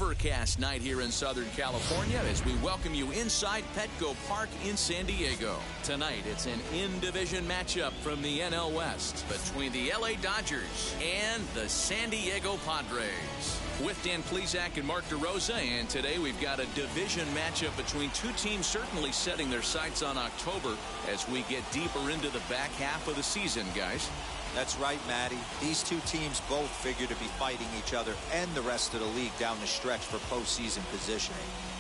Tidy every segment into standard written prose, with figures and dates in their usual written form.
overcast night here in Southern California as we welcome you inside Petco Park in San Diego. Tonight, it's an in-division matchup from the NL West between the LA Dodgers and the San Diego Padres. With Dan Plesac and Mark DeRosa, and today we've got a division matchup between two teams certainly setting their sights on October as we get deeper into the back half of the season, guys. That's right, Matty. These two teams both figure to be fighting each other and the rest of the league down the stretch for postseason positioning.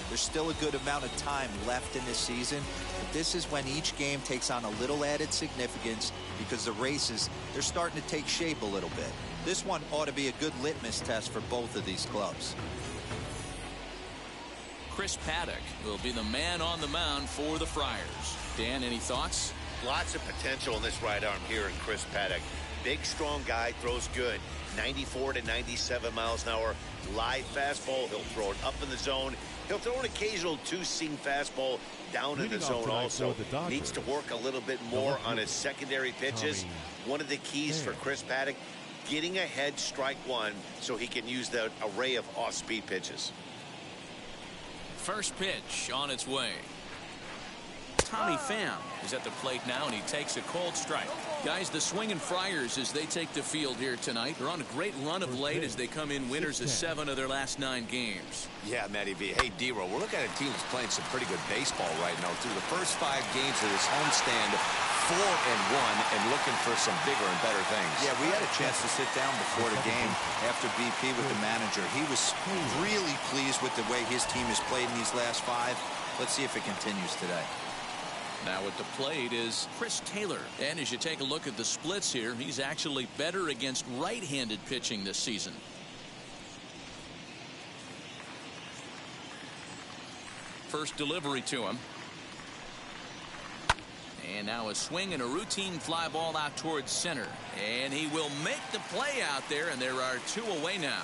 There's still a good amount of time left in this season, but this is when each game takes on a little added significance because the races, they're starting to take shape a little bit. This one ought to be a good litmus test for both of these clubs. Chris Paddock will be the man on the mound for the Friars. Dan, any thoughts? Lots of potential in this right arm here in Chris Paddock. Big, strong guy, throws good. 94 to 97 miles an hour. Live fastball. He'll throw it up in the zone. He'll throw an occasional two-seam fastball down in the zone also. Needs to work a little bit more on his secondary pitches. One of the keys for Chris Paddock, getting ahead strike one so he can use that array of off-speed pitches. First pitch on its way. Tommy Pham is at the plate now, and he takes a cold strike. Guys, the swinging Friars as they take the field here tonight. They're on a great run of late as they come in winners of 7 of their last 9 games. Yeah, Matty V. Hey, D-Row, we're looking at a team that's playing some pretty good baseball right now. Through the first 5 games of this homestand, 4-1, and looking for some bigger and better things. Yeah, we had a chance to sit down before the game after BP with the manager. He was really pleased with the way his team has played in these last 5. Let's see if it continues today. Now at the plate is Chris Taylor. And as you take a look at the splits here, he's actually better against right-handed pitching this season. First delivery to him. And now a swing and a routine fly ball out towards center. And he will make the play out there, and there are 2 away now.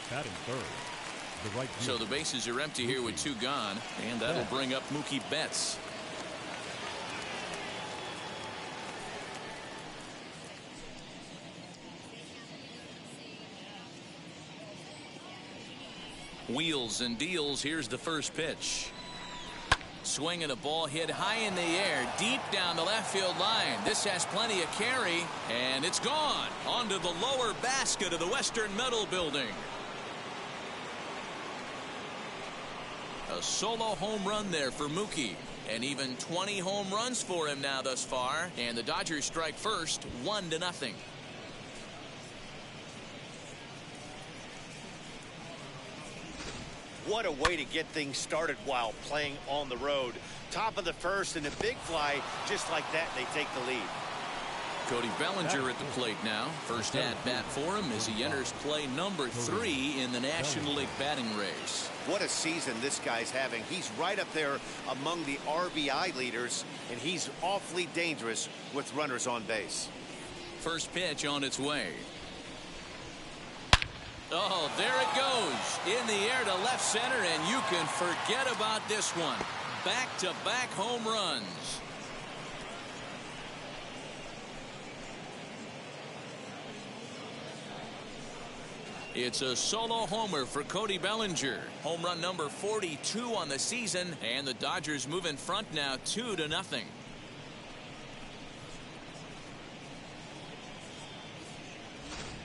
Batting third. So the bases are empty here with 2 gone, and that'll bring up Mookie Betts. Wheels and deals. Here's the first pitch. Swing and a ball hit high in the air, deep down the left field line. This has plenty of carry, and it's gone onto the lower basket of the Western Metal Building. A solo home run there for Mookie, and even 20 home runs for him now thus far. And the Dodgers strike first, 1-0. What a way to get things started while playing on the road. Top of the first and a big fly, just like that, they take the lead. Cody Bellinger at the plate now. First at bat for him as he enters play number 3 in the National League batting race. What a season this guy's having. He's right up there among the RBI leaders, and he's awfully dangerous with runners on base. First pitch on its way. Oh, there it goes. In the air to left center, and you can forget about this one. Back-to-back home runs. It's a solo homer for Cody Bellinger. Home run number 42 on the season, and the Dodgers move in front now 2-0.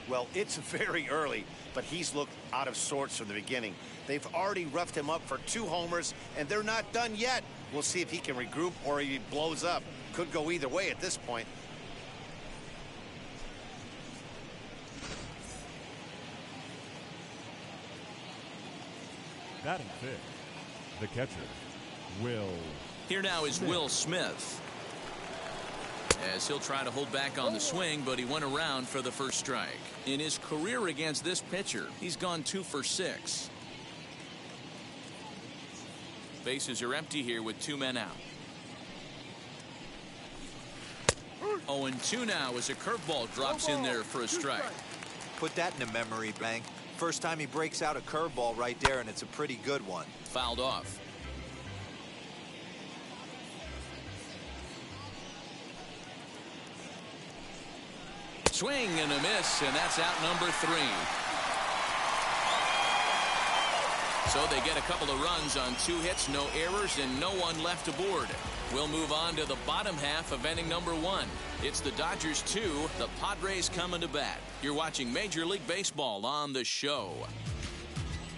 Well, it's very early, but he's looked out of sorts from the beginning. They've already roughed him up for 2 homers, and they're not done yet. We'll see if he can regroup or he blows up. Could go either way at this point. Batting fifth, the catcher, Will. Here now is Will Smith, as he'll try to hold back on the swing, but he went around for the first strike. In his career against this pitcher, he's gone 2 for 6. Bases are empty here with 2 men out. 0-2 now as a curveball drops in there for a strike. Put that in a memory bank. First time he breaks out a curveball right there, and it's a pretty good one. Fouled off. Swing and a miss, and that's out number 3. So they get a couple of runs on 2 hits, no errors, and no one left aboard. We'll move on to the bottom half of inning number 1. It's the Dodgers 2, the Padres coming to bat. You're watching Major League Baseball on the show.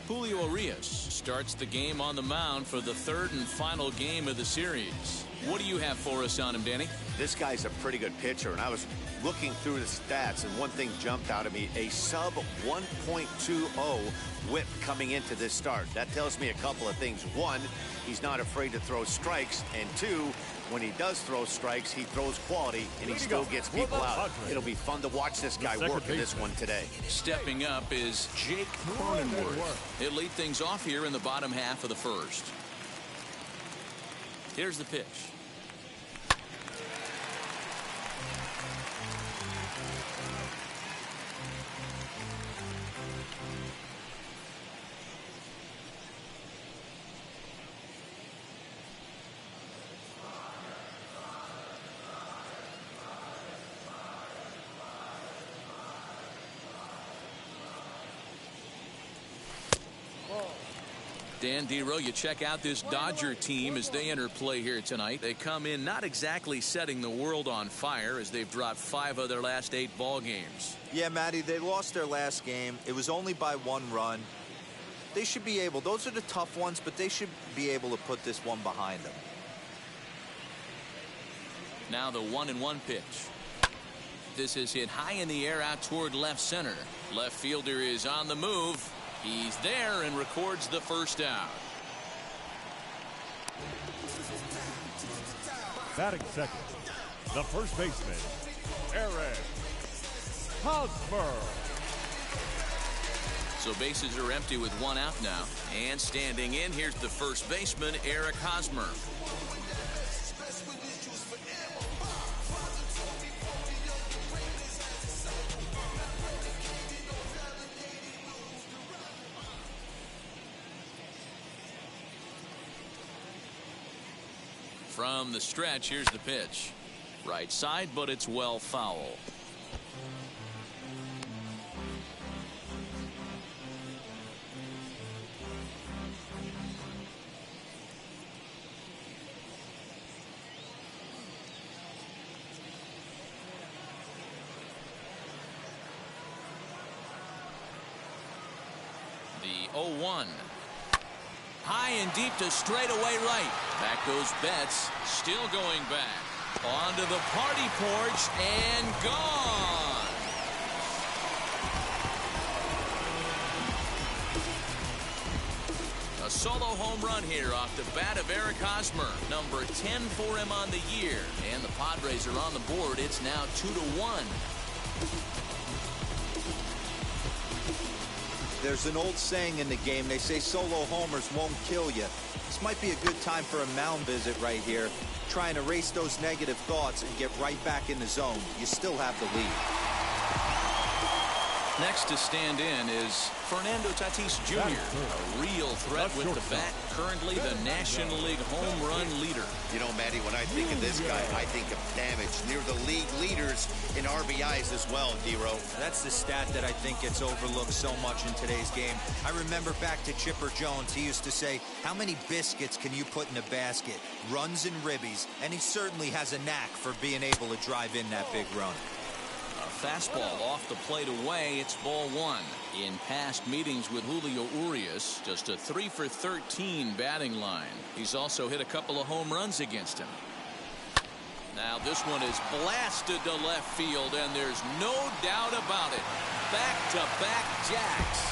Julio Urias starts the game on the mound for the 3rd and final game of the series. What do you have for us on him, Danny? This guy's a pretty good pitcher, and I was looking through the stats, and one thing jumped out at me, a sub 1.20 whip coming into this start. That tells me a couple of things. 1, he's not afraid to throw strikes, and 2, when he does throw strikes, he throws quality, and he still gets people out. It'll be fun to watch this guy work in this one today. Stepping up is Jake Cronenworth. He'll lead things off here in the bottom half of the 1st. Here's the pitch. Dan Dero, you check out this Dodger team as they enter play here tonight. They come in not exactly setting the world on fire as they've dropped 5 of their last 8 ball games. Yeah, Matty, they lost their last game. It was only by 1 run. They should be able, those are the tough ones, but they should be able to put this one behind them. Now the 1-1 pitch. This is hit high in the air out toward left center. Left fielder is on the move. He's there and records the first out. Batting second, the first baseman, Eric Hosmer. So bases are empty with 1 out now. And standing in, here's the first baseman, Eric Hosmer. From the stretch, here's the pitch. Right side, but it's well foul. The 0-1. High and deep to straightaway right. Back goes Betts, still going back. Onto the party porch and gone. A solo home run here off the bat of Eric Hosmer. Number 10 for him on the year. And the Padres are on the board. It's now 2-1. There's an old saying in the game. They say solo homers won't kill you. This might be a good time for a mound visit right here. Try and erase those negative thoughts and get right back in the zone. You still have the lead. Next to stand in is Fernando Tatis Jr., a real threat with the bat, currently the National League home run leader. You know, Matty, when I think of this guy, I think of damage. Near the league leaders in RBIs as well, Dero. That's the stat that I think gets overlooked so much in today's game. I remember back to Chipper Jones. He used to say, how many biscuits can you put in a basket? Runs and ribbies. And he certainly has a knack for being able to drive in that big run. Fastball off the plate away. It's ball 1. In past meetings with Julio Urias, just a 3 for 13 batting line. He's also hit a couple of home runs against him. Now this one is blasted to left field, and there's no doubt about it. Back-to-back jacks.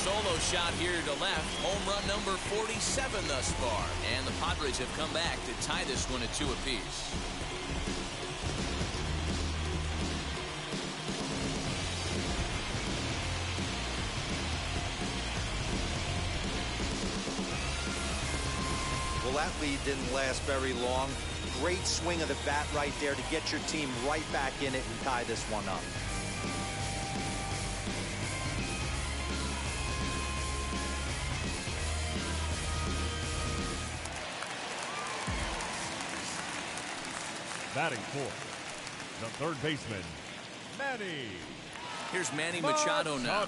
Solo shot here to left. Home run number 47 thus far. And the Padres have come back to tie this one at 2 apiece. Well, that lead didn't last very long. Great swing of the bat right there to get your team right back in it and tie this one up. Batting fourth, the third baseman, Manny. Here's Manny Machado now.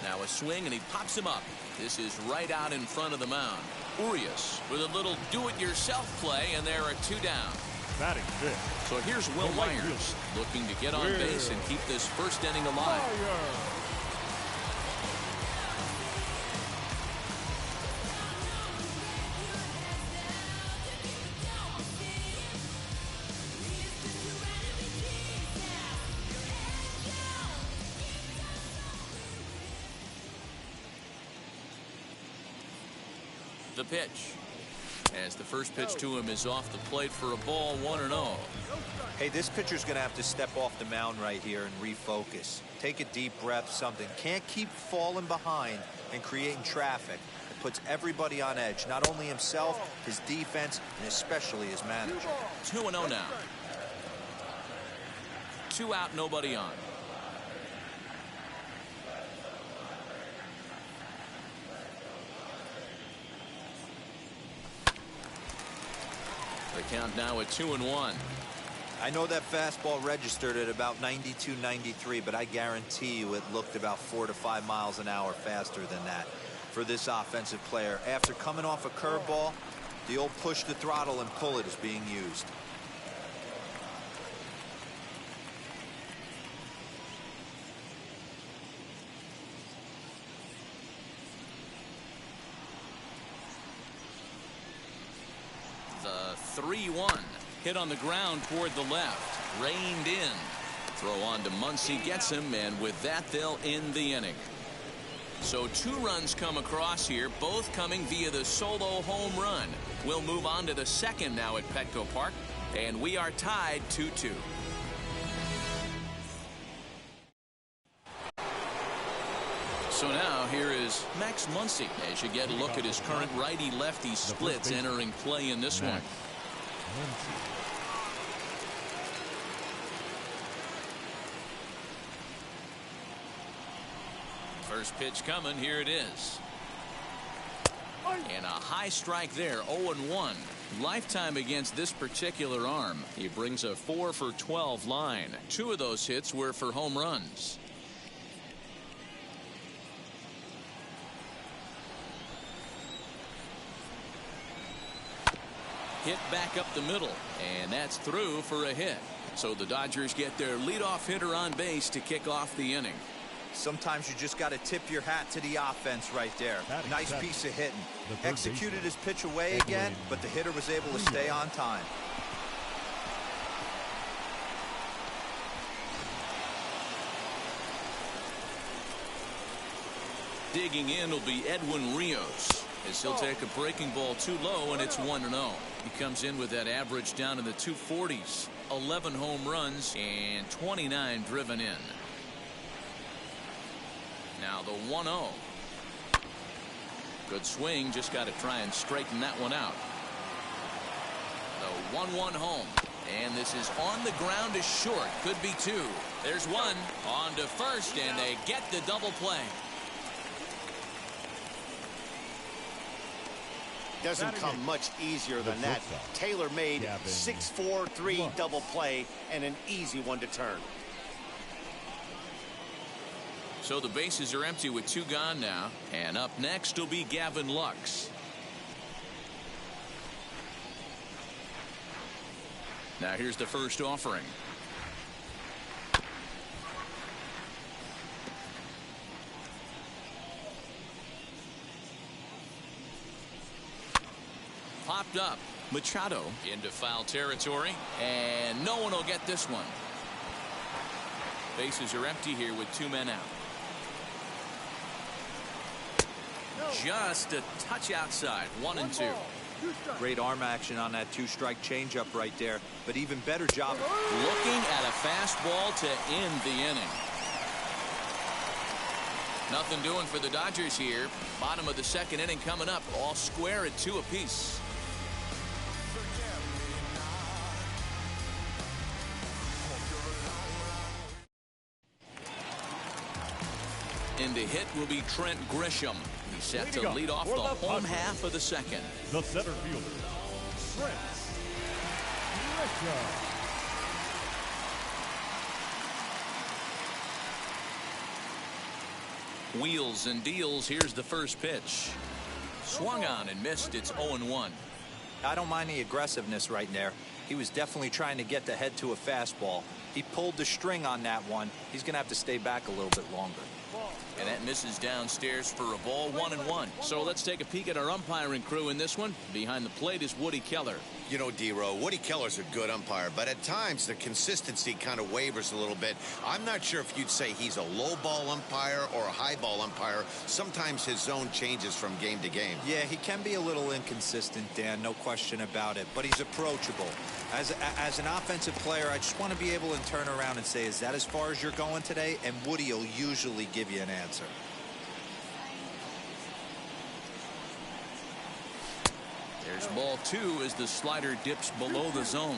Now a swing, and he pops him up. This is right out in front of the mound. Urias with a little do-it-yourself play, and there are two down. Batting fifth. So here's Will Myers looking to get on base and keep this first inning alive. The pitch, as the first pitch to him is off the plate for a ball, 1-0. Hey, this pitcher's going to have to step off the mound right here and refocus. Take a deep breath, something. Can't keep falling behind and creating traffic. It puts everybody on edge, not only himself, his defense, and especially his manager. 2-0 now. 2 out, nobody on. The count now at 2-1. I know that fastball registered at about 92, 93, but I guarantee you it looked about 4 to 5 miles an hour faster than that for this offensive player. After coming off a curveball, the old push the throttle and pull it is being used. The 3-1 hit on the ground toward the left, reined in. Throw on to Muncy, gets him, and with that they'll end the inning. So 2 runs come across here, both coming via the solo home run. We'll move on to the second now at Petco Park, and we are tied 2-2. So now here is Max Muncy as you get a look at his current righty-lefty splits entering play in this one. First pitch coming, here it is. And a high strike there, 0-1. Lifetime against this particular arm. He brings a 4 for 12 line. 2 of those hits were for home runs. Hit back up the middle, and that's through for a hit. So the Dodgers get their leadoff hitter on base to kick off the inning. Sometimes you just got to tip your hat to the offense right there. Nice piece of hitting. Executed his pitch away again, but the hitter was able to stay on time. Digging in will be Edwin Rios, as he'll take a breaking ball too low, and it's 1-0. He comes in with that average down in the 240s. 11 home runs and 29 driven in. Now the 1-0. Good swing, just got to try and straighten that one out. The 1-1 home, and this is on the ground is short. Could be 2. There's 1 on to first, and they get the double play. Doesn't come much easier than that. Taylor-made 6-4-3 double play, and an easy one to turn. So the bases are empty with 2 gone now, and up next will be Gavin Lux. Now here's the first offering. Popped up. Machado into foul territory, and no one will get this one. Bases are empty here with 2 men out. Just a touch outside, 1-2. Great arm action on that 2-strike changeup right there, but even better job looking at a fastball to end the inning. Nothing doing for the Dodgers here. Bottom of the second inning coming up, all square at 2 apiece. In to hit will be Trent Grisham. He's set to lead off the home half of the second. The center fielder, Trent Grisham. Wheels and deals. Here's the first pitch. Swung on and missed. It's 0-1. I don't mind the aggressiveness right there. He was definitely trying to get the head to a fastball. He pulled the string on that one. He's going to have to stay back a little bit longer. And that misses downstairs for a ball, 1-1. So let's take a peek at our umpiring crew in this one. Behind the plate is Woody Keller. You know, D-Row, Woody Keller's a good umpire, but at times the consistency kind of wavers a little bit. I'm not sure if you'd say he's a low ball umpire or a high ball umpire. Sometimes his zone changes from game to game. Yeah, he can be a little inconsistent, Dan, no question about it, but he's approachable. As an offensive player, I just want to be able to turn around and say, is that as far as you're going today? And Woody will usually give you an answer. There's ball 2 as the slider dips below the zone.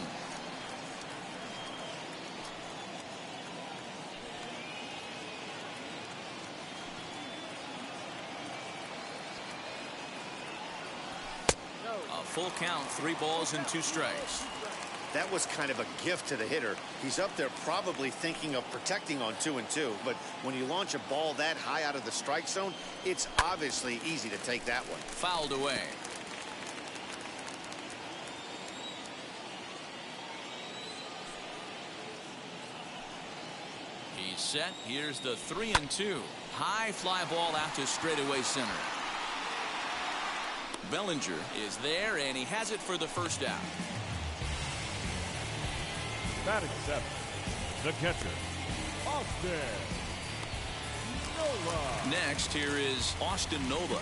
A full count, 3 balls and 2 strikes. That was kind of a gift to the hitter. He's up there probably thinking of protecting on 2-2, but when you launch a ball that high out of the strike zone, it's obviously easy to take that one. Fouled away. He's set. Here's the 3-2. High fly ball out to straightaway center. Bellinger is there, and he has it for the first out. Batting 7, the catcher, Austin Nola. Next, here is Austin Nola.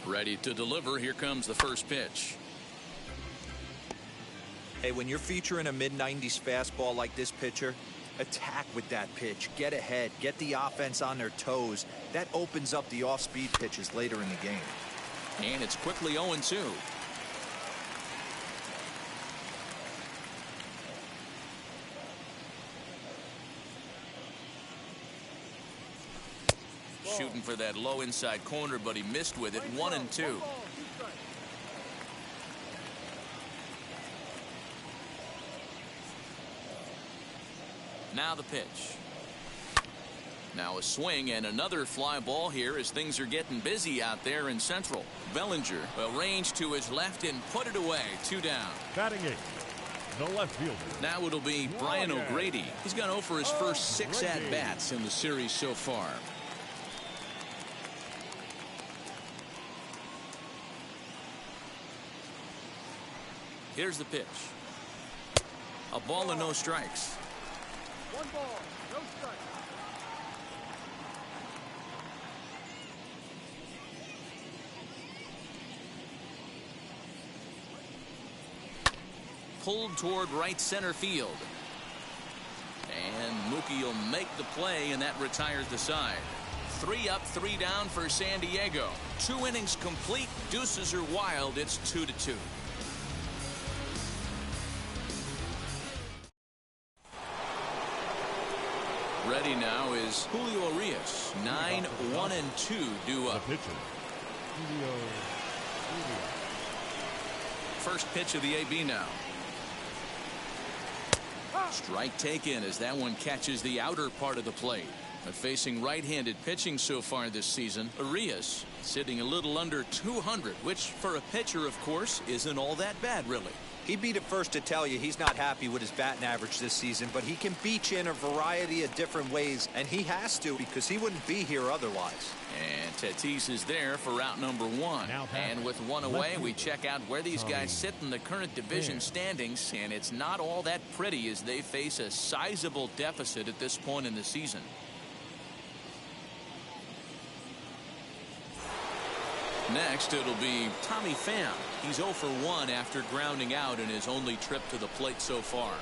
Ready to deliver. Here comes the first pitch. Hey, when you're featuring a mid-90s fastball like this pitcher, attack with that pitch. Get ahead. Get the offense on their toes. That opens up the off-speed pitches later in the game. And it's quickly 0-2. Shooting for that low inside corner, but he missed with it. 1-2. Now the pitch. Now a swing and another fly ball here as things are getting busy out there in Central. Bellinger will range to his left and put it away. 2 down. Batting 8, the left fielder. Now it'll be Brian O'Grady. He's gone 0 for his first 6 at-bats in the series so far. Here's the pitch. A ball and no strikes. 1 ball, no strike. Pulled toward right center field. And Mookie will make the play, and that retires the side. 3 up, 3 down for San Diego. 2 innings complete. Deuces are wild. It's 2-2. Ready now is Julio Urias. 9, 1 and 2 due up. The pitcher, Julio. First pitch of the AB now. Strike taken as that one catches the outer part of the plate. But facing right-handed pitching so far this season, Urias sitting a little under 200, which for a pitcher, of course, isn't all that bad, really. He'd be the first to tell you he's not happy with his batting average this season, but he can beat you in a variety of different ways, and he has to because he wouldn't be here otherwise. And Tatis is there for route number 1. And with 1 away, we check out where these guys sit in the current division standings, and it's not all that pretty as they face a sizable deficit at this point in the season. Next, it'll be Tommy Pham. He's 0 for 1 after grounding out in his only trip to the plate so far.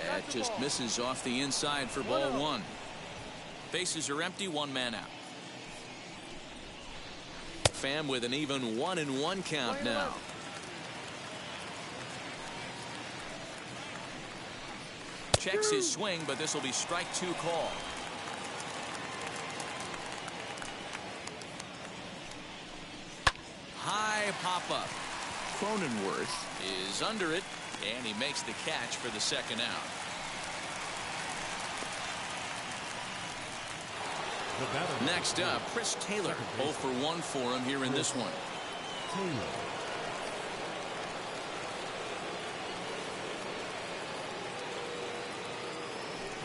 That just misses off the inside for ball 1. Bases are empty, 1 man out. Pham with an even 1-1 count now. Checks his swing, but this will be strike 2 call. high pop-up. Cronenworth is under it, and he makes the catch for the second out. Next up, Chris Taylor. 0 for 1 for him here in this one.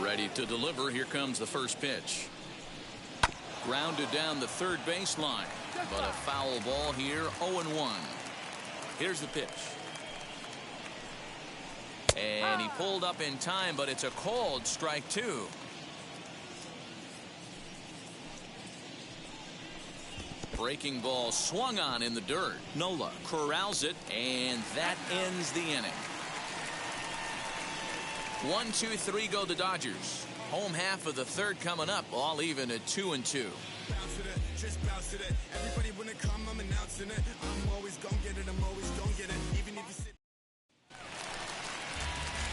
Ready to deliver. Here comes the first pitch. Grounded down the third baseline, but a foul ball here. 0-1. Here's the pitch. And he pulled up in time, but it's a called strike 2. Breaking ball swung on in the dirt. Nola corrals it, and that ends the inning. 1, 2, 3 go the Dodgers. Home half of the third coming up, all even at 2-2.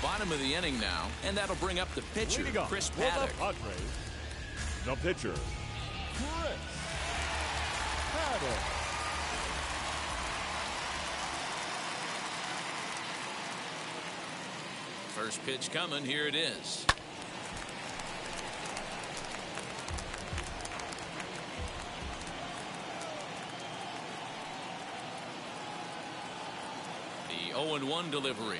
Bottom of the inning now, and that'll bring up the pitcher, Chris Paddock. The pitcher, Chris Paddock. First pitch coming. Here it is. The 0-1 delivery.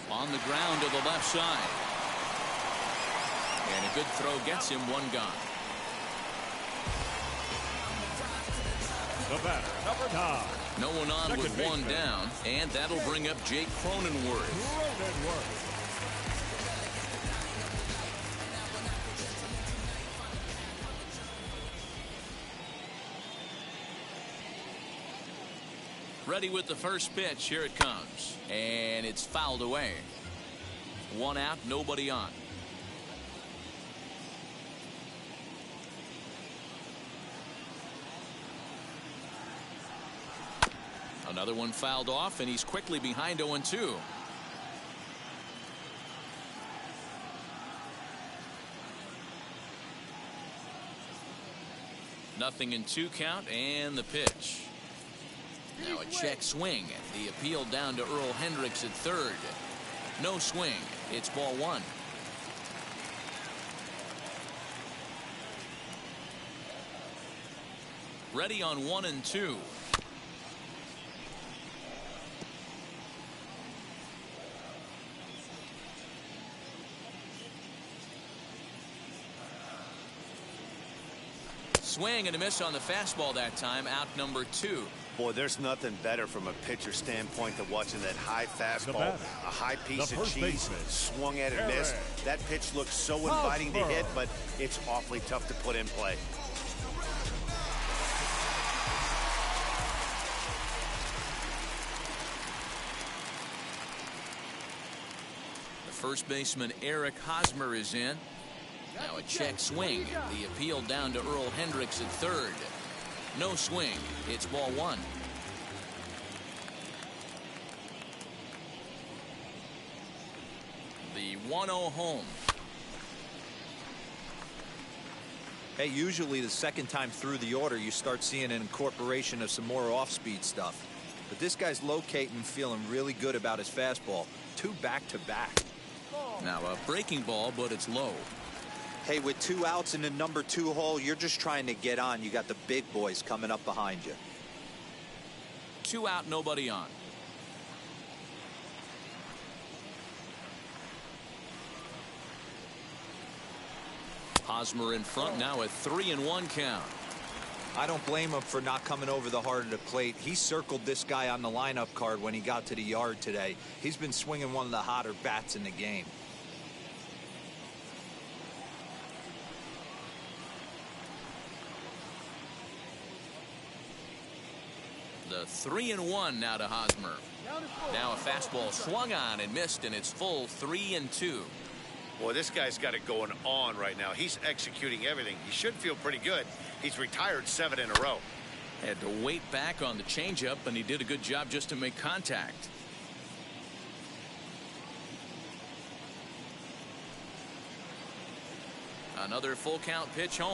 On the ground to the left side. And a good throw gets him one gone. The batter, number 9. No one on Second with one baseman. down, and that'll bring up Jake Cronenworth. Ready with the first pitch. Here it comes. And it's fouled away. 1 out, nobody on. Another one fouled off, and he's quickly behind 0-2. Nothing in 2 count, and the pitch. Now a check swing. The appeal down to Earl Hendricks at third. No swing. It's ball 1. Ready on 1 and 2. Swing and a miss on the fastball that time. Out number 2. Boy, there's nothing better from a pitcher standpoint than watching that high fastball, a high piece of cheese, swung at and missed. That pitch looks so inviting to hit, but it's awfully tough to put in play. The first baseman, Eric Hosmer, is in. Now a check swing. The appeal down to Earl Hendricks at third. No swing. It's ball 1. The 1-0 home. Hey, usually the second time through the order, you start seeing an incorporation of some more off-speed stuff. But this guy's locating, feeling really good about his fastball. 2 back-to-back. Now a breaking ball, but it's low. Hey, with 2 outs in the number 2 hole, you're just trying to get on. You got the big boys coming up behind you. 2 out, nobody on. Hosmer in front now at 3-1 count. I don't blame him for not coming over the heart of the plate. He circled this guy on the lineup card when he got to the yard today. He's been swinging one of the hotter bats in the game. The 3-1 now to Hosmer. Now a fastball swung on and missed, and it's full 3-2. Boy, this guy's got it going on right now. He's executing everything. He should feel pretty good. He's retired 7 in a row. Had to wait back on the changeup, and he did a good job just to make contact. Another full count pitch home.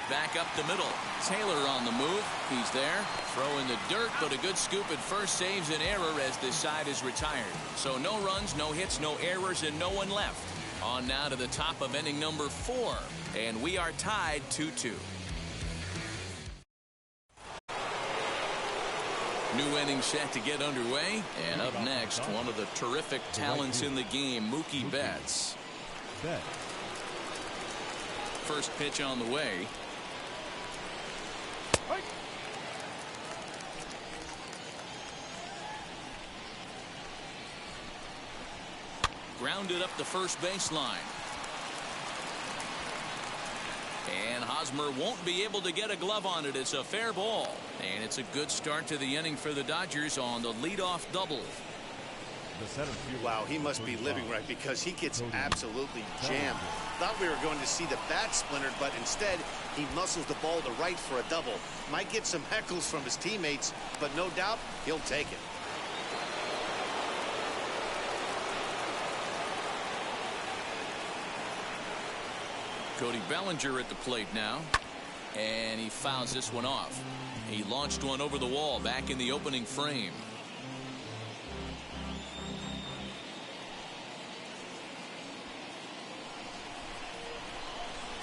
Back up the middle. Taylor on the move. He's there. Throw in the dirt, but a good scoop at first saves an error as this side is retired. So no runs, no hits, no errors, and no one left. On now to the top of inning number 4. And we are tied 2-2. New inning set to get underway. And up next, one of the terrific talents in the game, Mookie Betts. First pitch on the way. Grounded up the first baseline. And Hosmer won't be able to get a glove on it. It's a fair ball. And it's a good start to the inning for the Dodgers on the leadoff double. Wow, he must be living right because he gets absolutely jammed. Thought we were going to see the bat splintered, but instead he muscles the ball to right for a double. Might get some heckles from his teammates, but no doubt he'll take it. Cody Bellinger at the plate now. And he fouls this one off. He launched one over the wall back in the opening frame.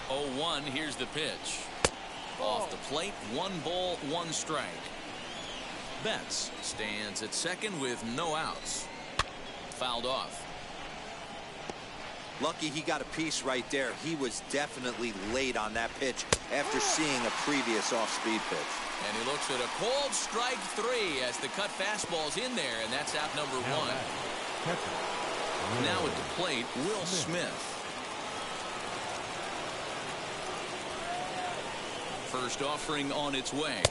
Oh, 1. Here's the pitch. Off the plate, 1 ball, 1 strike. Betts stands at second with no outs. Fouled off. Lucky he got a piece right there. He was definitely late on that pitch after seeing a previous off-speed pitch. And he looks at a cold strike 3 as the cut fastball's in there, and that's out number 1. Now at the plate, Will Smith. First offering on its way.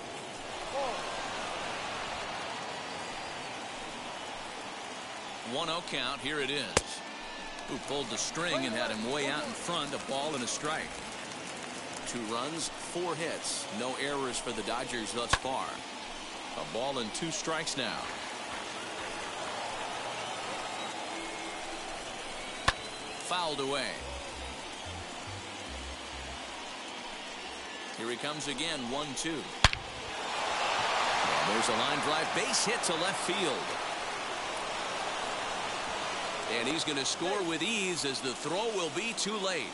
One 0 count. Here it is. Who pulled the string and had him way out in front. A ball and a strike. 2 runs, 4 hits. No errors for the Dodgers thus far. A ball and 2 strikes now. Fouled away. Here he comes again, 1-2. There's a line drive, base hit to left field. And he's going to score with ease as the throw will be too late.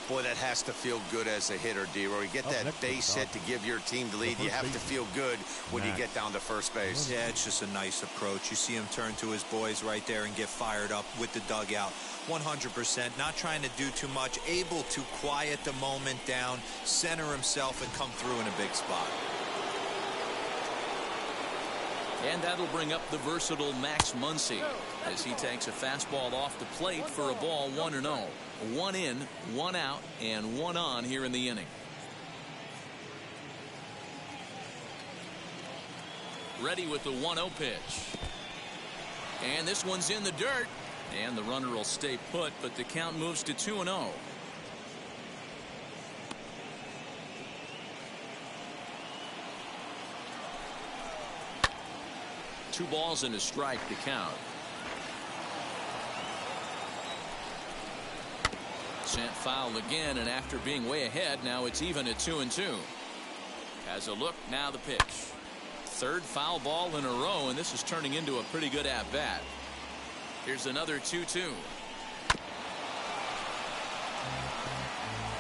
Boy, that has to feel good as a hitter, D-Roy. You get that base hit to give your team the lead. You have to feel good when you get down to first base. Yeah, it's just a nice approach. You see him turn to his boys right there and get fired up with the dugout. 100%, not trying to do too much, able to quiet the moment down, center himself, and come through in a big spot. And that'll bring up the versatile Max Muncy as he takes a fastball off the plate for a ball 1-0. 1 in, 1 out, and 1 on here in the inning. Ready with the 1-0 pitch. And this one's in the dirt. And the runner will stay put, but the count moves to 2-0. Two balls and a strike to count. Sent foul again, and after being way ahead, now it's even at 2-2. Has a look, now the pitch. Third foul ball in a row, and this is turning into a pretty good at-bat. Here's another 2-2.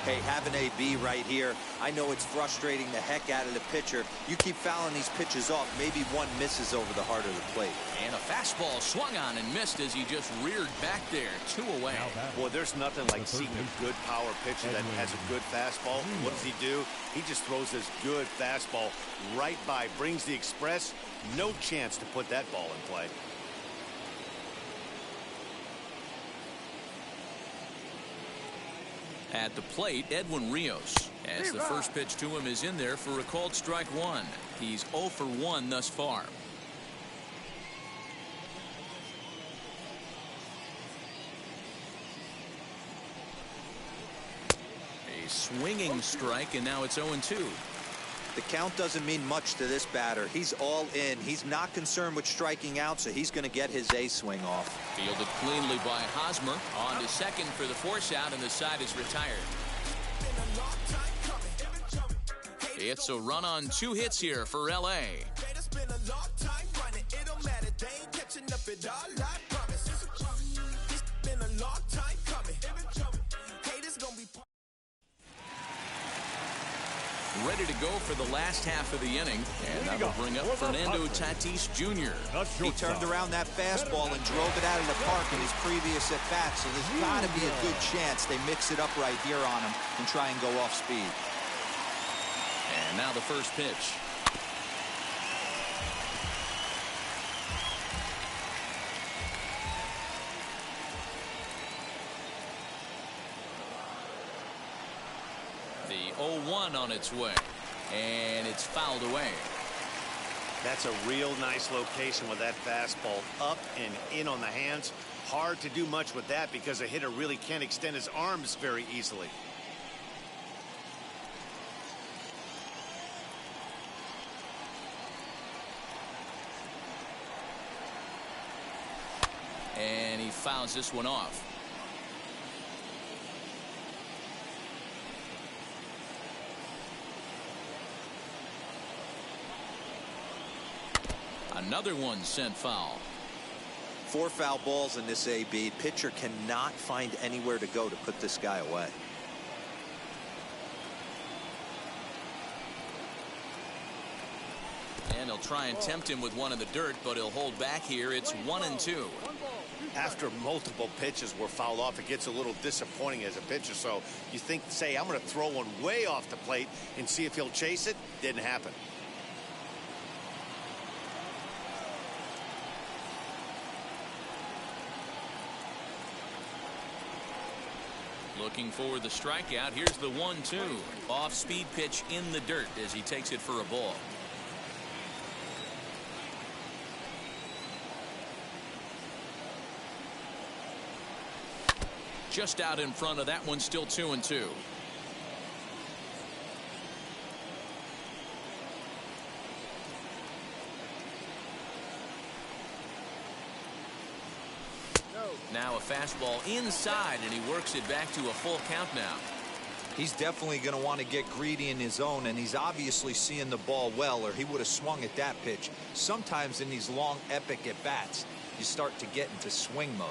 Hey, have an AB right here. I know it's frustrating the heck out of the pitcher. You keep fouling these pitches off, maybe one misses over the heart of the plate. And a fastball swung on and missed as he just reared back there. 2 away. Boy, there's nothing like seeing a good power pitcher that has a good fastball. What does he do? He just throws this good fastball right by, brings the express. No chance to put that ball in play. At the plate, Edwin Rios, as the first pitch to him is in there for a called strike 1. He's 0 for 1 thus far. A swinging strike, and now it's 0-2. The count doesn't mean much to this batter. He's all in. He's not concerned with striking out, so he's going to get his A swing off. Fielded cleanly by Hosmer. On to second for the force out, and the side is retired. It's a run on 2 hits here for L.A. Ready to go for the last half of the inning, and that'll bring up Fernando Tatis Jr. He turned around that fastball and drove it out of the park in his previous at-bat, so there's got to be a good chance they mix it up right here on him and try and go off speed. And now the first pitch. The 0-1 on its way, and it's fouled away. That's a real nice location with that fastball up and in on the hands. Hard to do much with that because a hitter really can't extend his arms very easily. And he fouls this one off. Another one sent foul. 4 foul balls in this AB. Pitcher cannot find anywhere to go to put this guy away. And he'll try and tempt him with one in the dirt, but he'll hold back here. It's 1-2. After multiple pitches were fouled off, it gets a little disappointing as a pitcher. So you think, say, I'm going to throw one way off the plate and see if he'll chase it. Didn't happen. Looking for the strikeout. Here's the 1-2. Off-speed pitch in the dirt as he takes it for a ball. Just out in front of that one, still 2-2. Now a fastball inside, and he works it back to a full count now. He's definitely going to want to get greedy in his zone, and he's obviously seeing the ball well, or he would have swung at that pitch. Sometimes in these long, epic at-bats, you start to get into swing mode.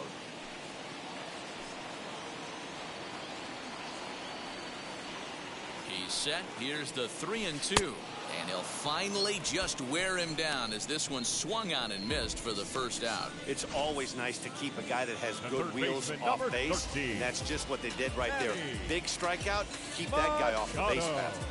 He's set. Here's the 3-2. And he'll finally just wear him down as this one swung on and missed for the first out. It's always nice to keep a guy that has good wheels off base. And that's just what they did right there. Big strikeout. Keep that guy off the base path.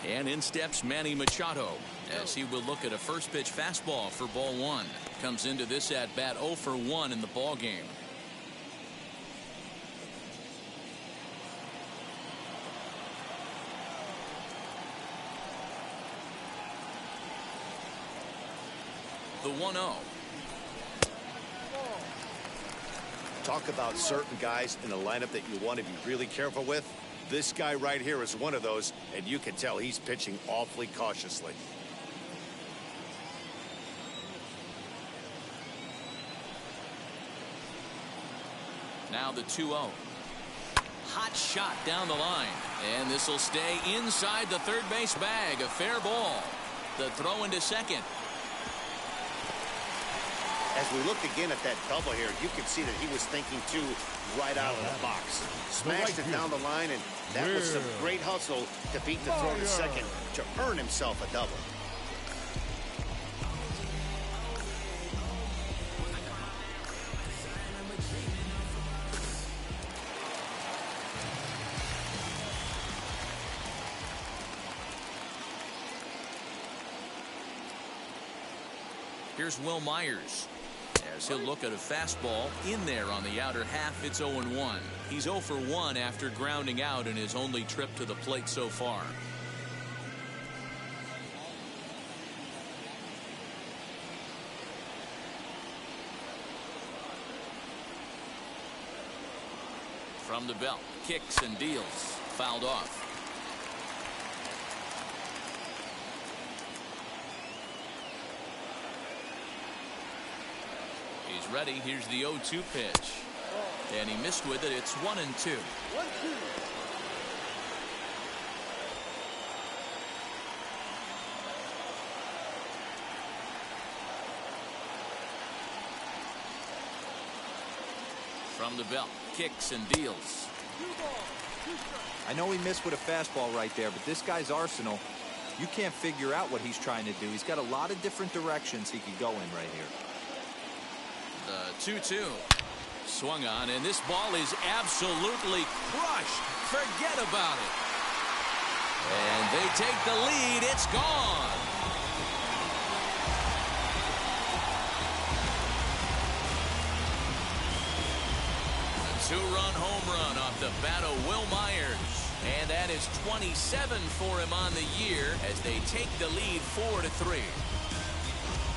And in steps Manny Machado as he will look at a first pitch fastball for ball 1. Comes into this at bat 0 for 1 in the ball game. The 1-0. Talk about certain guys in the lineup that you want to be really careful with. This guy right here is one of those, and you can tell he's pitching awfully cautiously. Now the 2-0. Hot shot down the line, and this will stay inside the third base bag. A fair ball. The throw into second. As we look again at that double here, you can see that he was thinking too right out of the box. Smashed it down the line, and that was some great hustle to beat the throw to second to earn himself a double. Here's Will Myers as he'll look at a fastball in there on the outer half. It's 0-1. He's 0 for 1 after grounding out in his only trip to the plate so far. From the belt, kicks and deals. Fouled off. He's ready. Here's the 0-2 pitch. And he missed with it. It's 1-2. 1-2. From the belt, kicks and deals. I know he missed with a fastball right there, but this guy's arsenal, you can't figure out what he's trying to do. He's got a lot of different directions he could go in right here. The 2-2 swung on, and this ball is absolutely crushed. Forget about it. And they take the lead. It's gone. Two-run home run off the bat of Will Myers. And that is 27 for him on the year as they take the lead 4-3.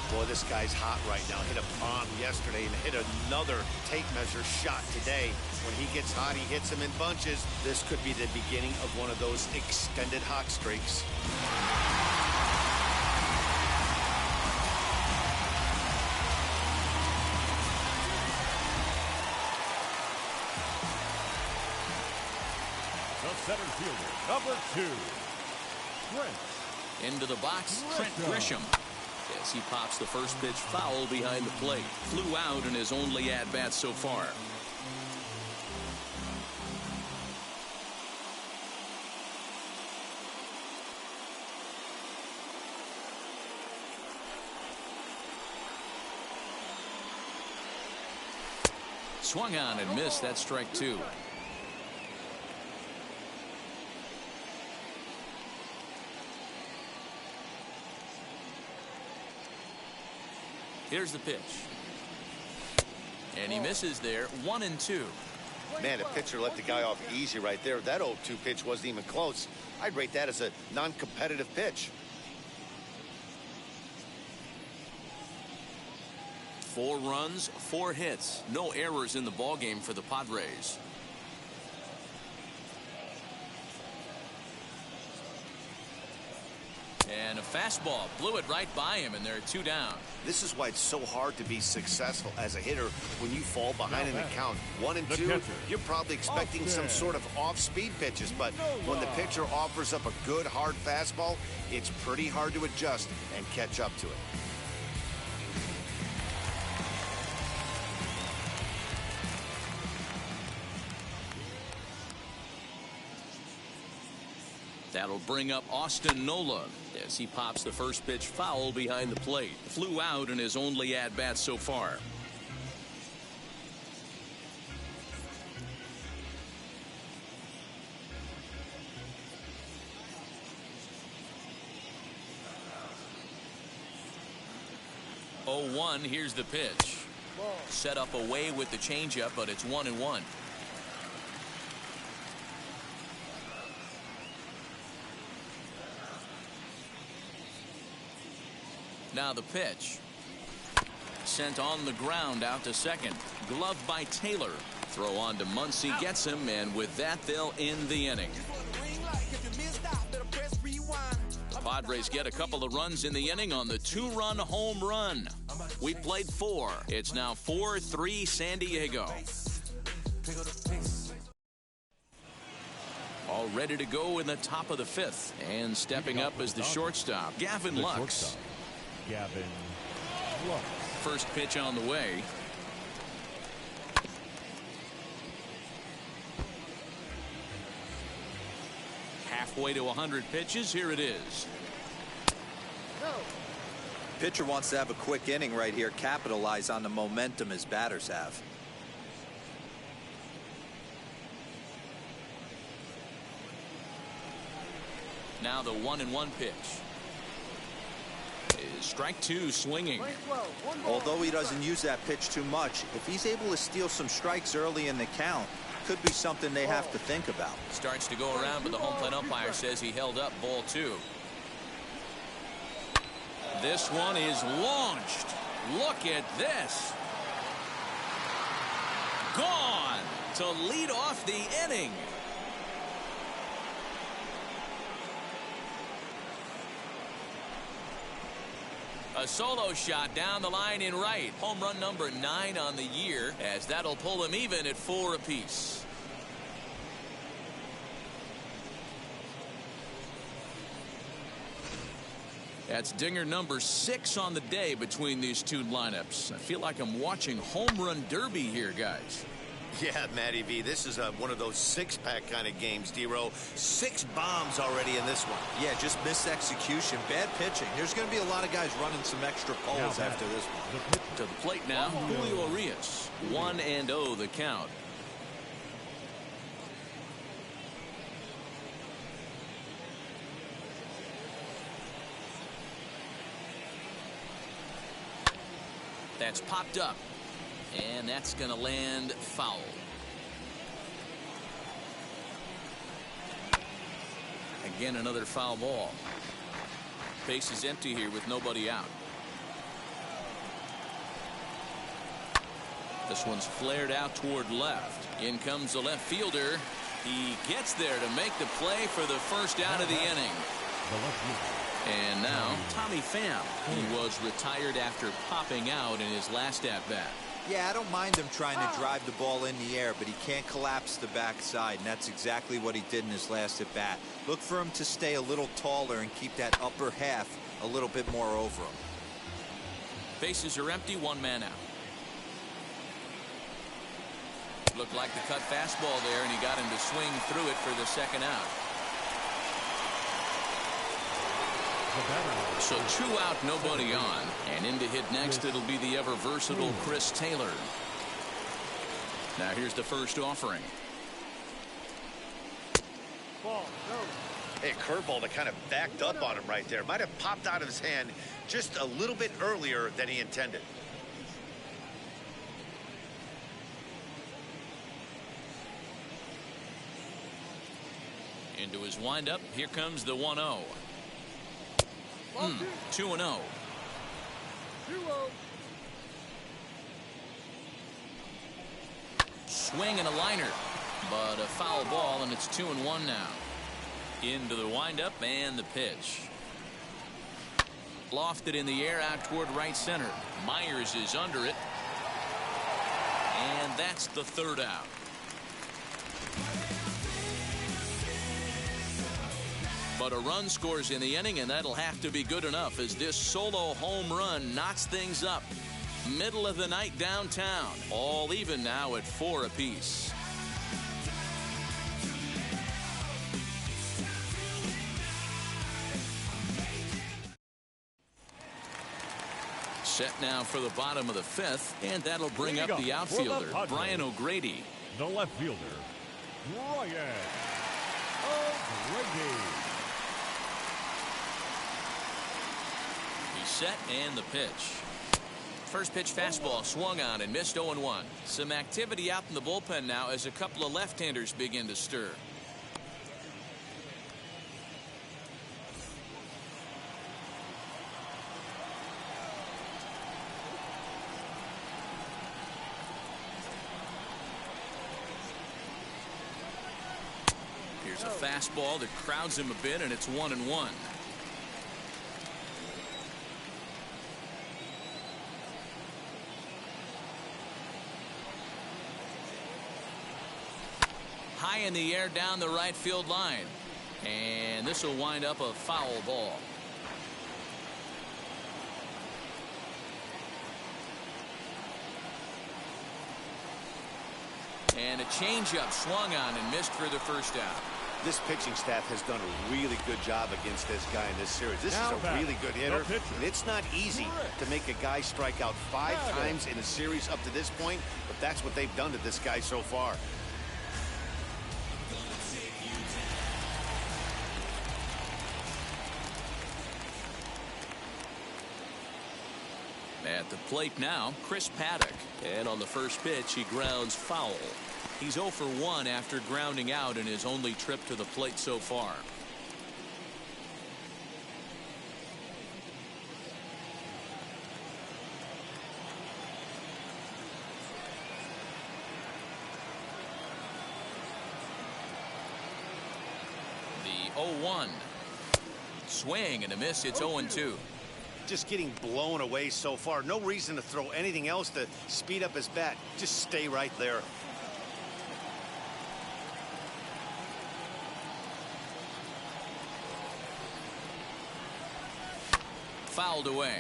Boy, this guy's hot right now. Hit a bomb yesterday and hit another tape measure shot today. When he gets hot, he hits them in bunches. This could be the beginning of one of those extended hot streaks. Center fielder, number 2, Trent. Into the box, Trent Grisham. As he pops the first pitch foul behind the plate. Flew out in his only at-bat so far. Swung on and missed. That's strike 2. Here's the pitch. And he misses there. 1-2. Man, a pitcher let the guy off easy right there. That 0-2 pitch wasn't even close. I'd rate that as a non-competitive pitch. 4 runs, 4 hits. No errors in the ballgame for the Padres. And a fastball blew it right by him, and they're 2 down. This is why it's so hard to be successful as a hitter when you fall behind in the count. 1-2, you're probably expecting some sort of off-speed pitches, but when the pitcher offers up a good, hard fastball, it's pretty hard to adjust and catch up to it. That'll bring up Austin Nola as he pops the first pitch foul behind the plate. Flew out in his only at-bat so far. Oh, 1, here's the pitch. Set up away with the changeup, but it's 1-1. Now the pitch. Sent on the ground out to second. Gloved by Taylor. Throw on to Muncy, gets him, and with that they'll end the inning. Padres get a couple of runs in the inning on the 2-run home run. We played 4. It's now 4-3 San Diego. All ready to go in the top of the 5th. And stepping up as the shortstop, Gavin Lux. Gavin Lux. First pitch on the way. Halfway to 100 pitches. Here it is. Pitcher wants to have a quick inning right here, capitalize on the momentum his batters have. Now the 1-1 pitch. Is strike 2 swinging. Although he doesn't use that pitch too much, if he's able to steal some strikes early in the count, could be something they have to think about. Starts to go around, but the home plate umpire says he held up ball 2. This one is launched. Look at this. Gone. to lead off the inning. A solo shot down the line in right. Home run number 9 on the year, as that'll pull him even at 4 apiece. That's dinger number 6 on the day between these two lineups. I feel like I'm watching home run derby here, guys. Yeah, Matty V, this is one of those six-pack kind of games, D-Row. 6 bombs already in this one. Yeah, just misexecution, bad pitching. There's going to be a lot of guys running some extra poles after this one. To the plate now, Julio Urias. 1-0 the count. That's popped up, and that's going to land foul. Again, another foul ball. Base is empty here with nobody out. This one's flared out toward left. In comes the left fielder. He gets there to make the play for the first out of the inning. And now, Tommy Pham. He was retired after popping out in his last at-bat. Yeah, I don't mind him trying to drive the ball in the air, but he can't collapse the backside, and that's exactly what he did in his last at-bat. Look for him to stay a little taller and keep that upper half a little bit more over him. Bases are empty, 1 man out. Looked like the cut fastball there, and he got him to swing through it for the second out. So 2 out, nobody on. And in to hit next, it'll be the ever versatile Chris Taylor. Now here's the first offering. Hey, curveball that kind of backed up on him right there. Might have popped out of his hand just a little bit earlier than he intended. Into his windup. Here comes the 1-0. 2-0. Swing and a liner, but a foul ball, and it's 2-1 now. Into the windup and the pitch. Lofted in the air out toward right center. Myers is under it, and that's the 3rd out. But a run scores in the inning, and that'll have to be good enough as this solo home run knocks things up. Middle of the night downtown. All even now at 4 apiece. Set now for the bottom of the 5th, and that'll bring up the outfielder, Brian O'Grady. The left fielder, Brian O'Grady. Set and the pitch. First pitch fastball swung on and missed 0-1. Some activity out in the bullpen now as a couple of left-handers begin to stir. Here's a fastball that crowds him a bit, and it's 1-1. High in the air down the right field line, and this will wind up a foul ball. And a changeup swung on and missed for the first out. This pitching staff has done a really good job against this guy in this series. This is a really good hitter, and it's not easy to make a guy strike out 5 times in a series up to this point, but that's what they've done to this guy so far. At the plate now, Chris Paddock. And on the first pitch, he grounds foul. He's 0 for 1 after grounding out in his only trip to the plate so far. 0-1. Swing and a miss. It's 0-2. Just getting blown away so far. No reason to throw anything else to speed up his bat. Just stay right there. Fouled away.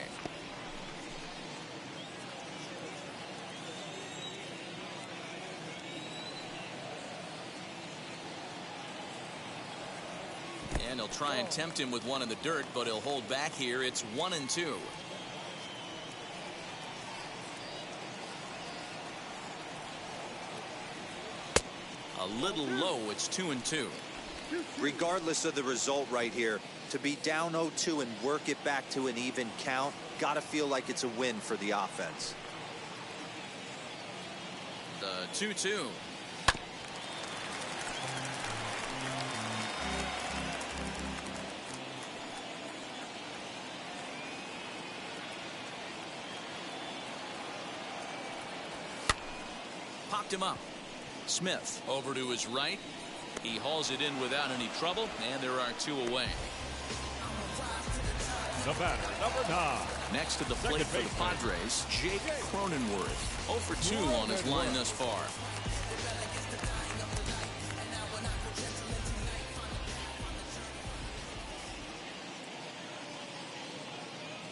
And he'll try and tempt him with one in the dirt, but he'll hold back here. It's 1-2. A little low. It's 2-2. Regardless of the result right here, to be down 0-2 and work it back to an even count, gotta feel like it's a win for the offense. The 2-2. Popped him up. Smith over to his right. He hauls it in without any trouble, and there are 2 away. The batter, number 9. Next to the plate for the Padres, Jake Cronenworth. 0 for 2 on his line thus far.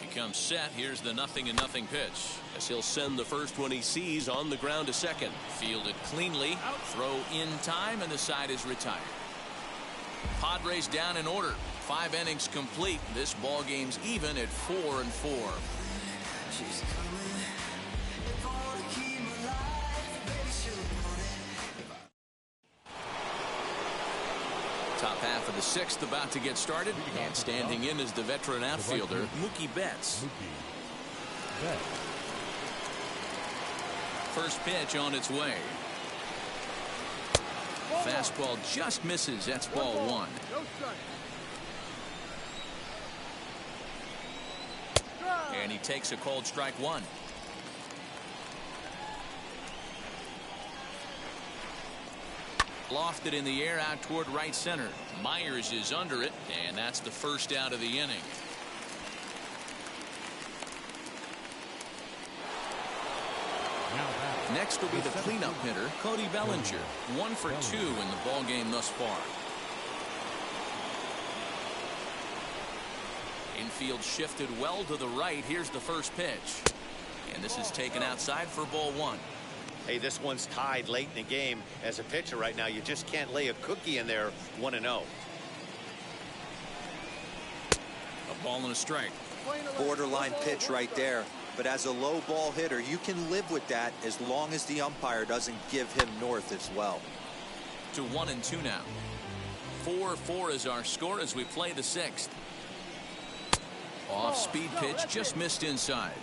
He comes set. Here's the 0-0 pitch. As he'll send the first one he sees on the ground to second. Fielded cleanly. Throw in time, and the side is retired. Padres down in order. 5 innings complete. This ball game's even at 4-4. Top half of the 6th about to get started, and standing in is the veteran outfielder Mookie Betts. First pitch on its way. Fastball just misses. That's ball 1. And he takes a called strike 1. Lofted in the air out toward right center. Myers is under it, and that's the first out of the inning. Next will be the cleanup hitter, Cody Bellinger. 1 for 2 in the ball game thus far. Infield shifted well to the right. Here's the first pitch. And this is taken outside for ball 1. Hey, this one's tied late in the game. As a pitcher right now, you just can't lay a cookie in there 1-0. A ball and a strike. Borderline pitch right there. But as a low ball hitter, you can live with that as long as the umpire doesn't give him north as well. To 1-2 now. 4-4 is our score as we play the 6th. Off speed pitch, just missed inside.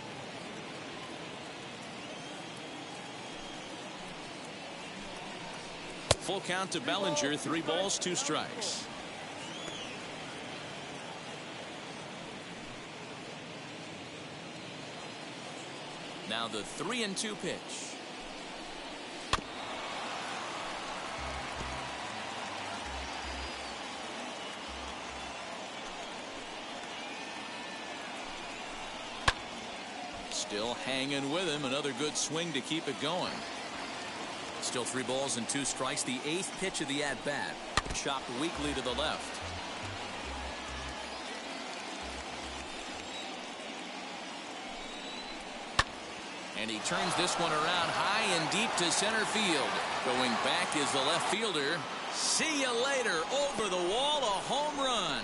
Full count to Bellinger. 3 balls, 2 strikes. Now the 3-2 pitch. Still hanging with him. Another good swing to keep it going. Still 3 balls and 2 strikes. The 8th pitch of the at-bat. Chopped weakly to the left. And he turns this one around high and deep to center field. Going back is the left fielder. See you later. Over the wall, a home run.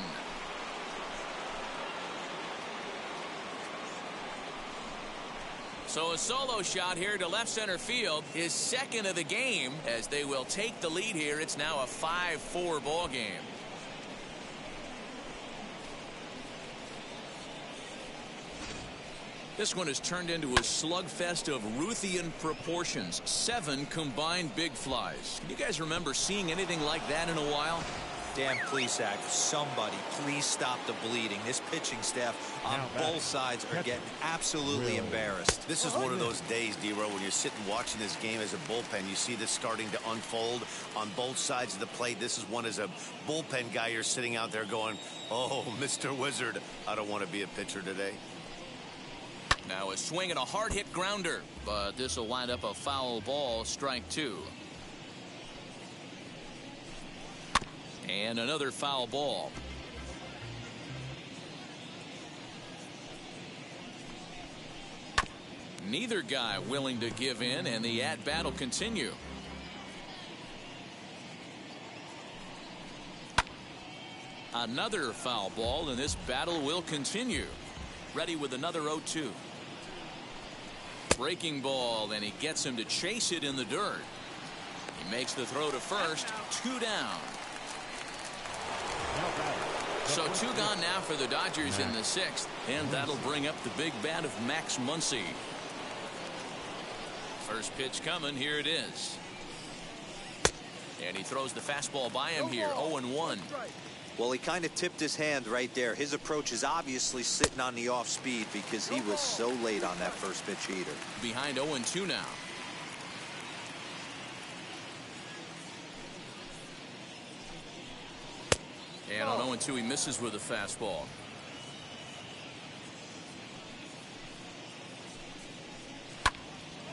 So a solo shot here to left center field, his 2nd of the game, as they will take the lead here. It's now a 5-4 ball game. This one has turned into a slugfest of Ruthian proportions. 7 combined big flies. Can you guys remember seeing anything like that in a while? Dan Plesac, somebody please stop the bleeding. This pitching staff on both sides are getting absolutely embarrassed. This is one of those days, D-Row, when you're sitting watching this game as a bullpen. You see this starting to unfold on both sides of the plate. This is one as a bullpen guy. You're sitting out there going, oh, Mr. Wizard, I don't want to be a pitcher today. Now a swing and a hard hit grounder, but this will wind up a foul ball, strike two. And another foul ball. Neither guy willing to give in, and the at-bat will continue. Another foul ball, and this battle will continue. Ready with another 0-2. Breaking ball, and he gets him to chase it in the dirt. He makes the throw to first. 2 down. So 2 gone now for the Dodgers in the 6th, and that'll bring up the big bat of Max Muncy. First pitch coming. Here it is. And he throws the fastball by him here. 0-1. Well, he kind of tipped his hand right there. His approach is obviously sitting on the off speed because he was so late on that first pitch heater. Behind 0-2 now. And on 0-2, he misses with a fastball.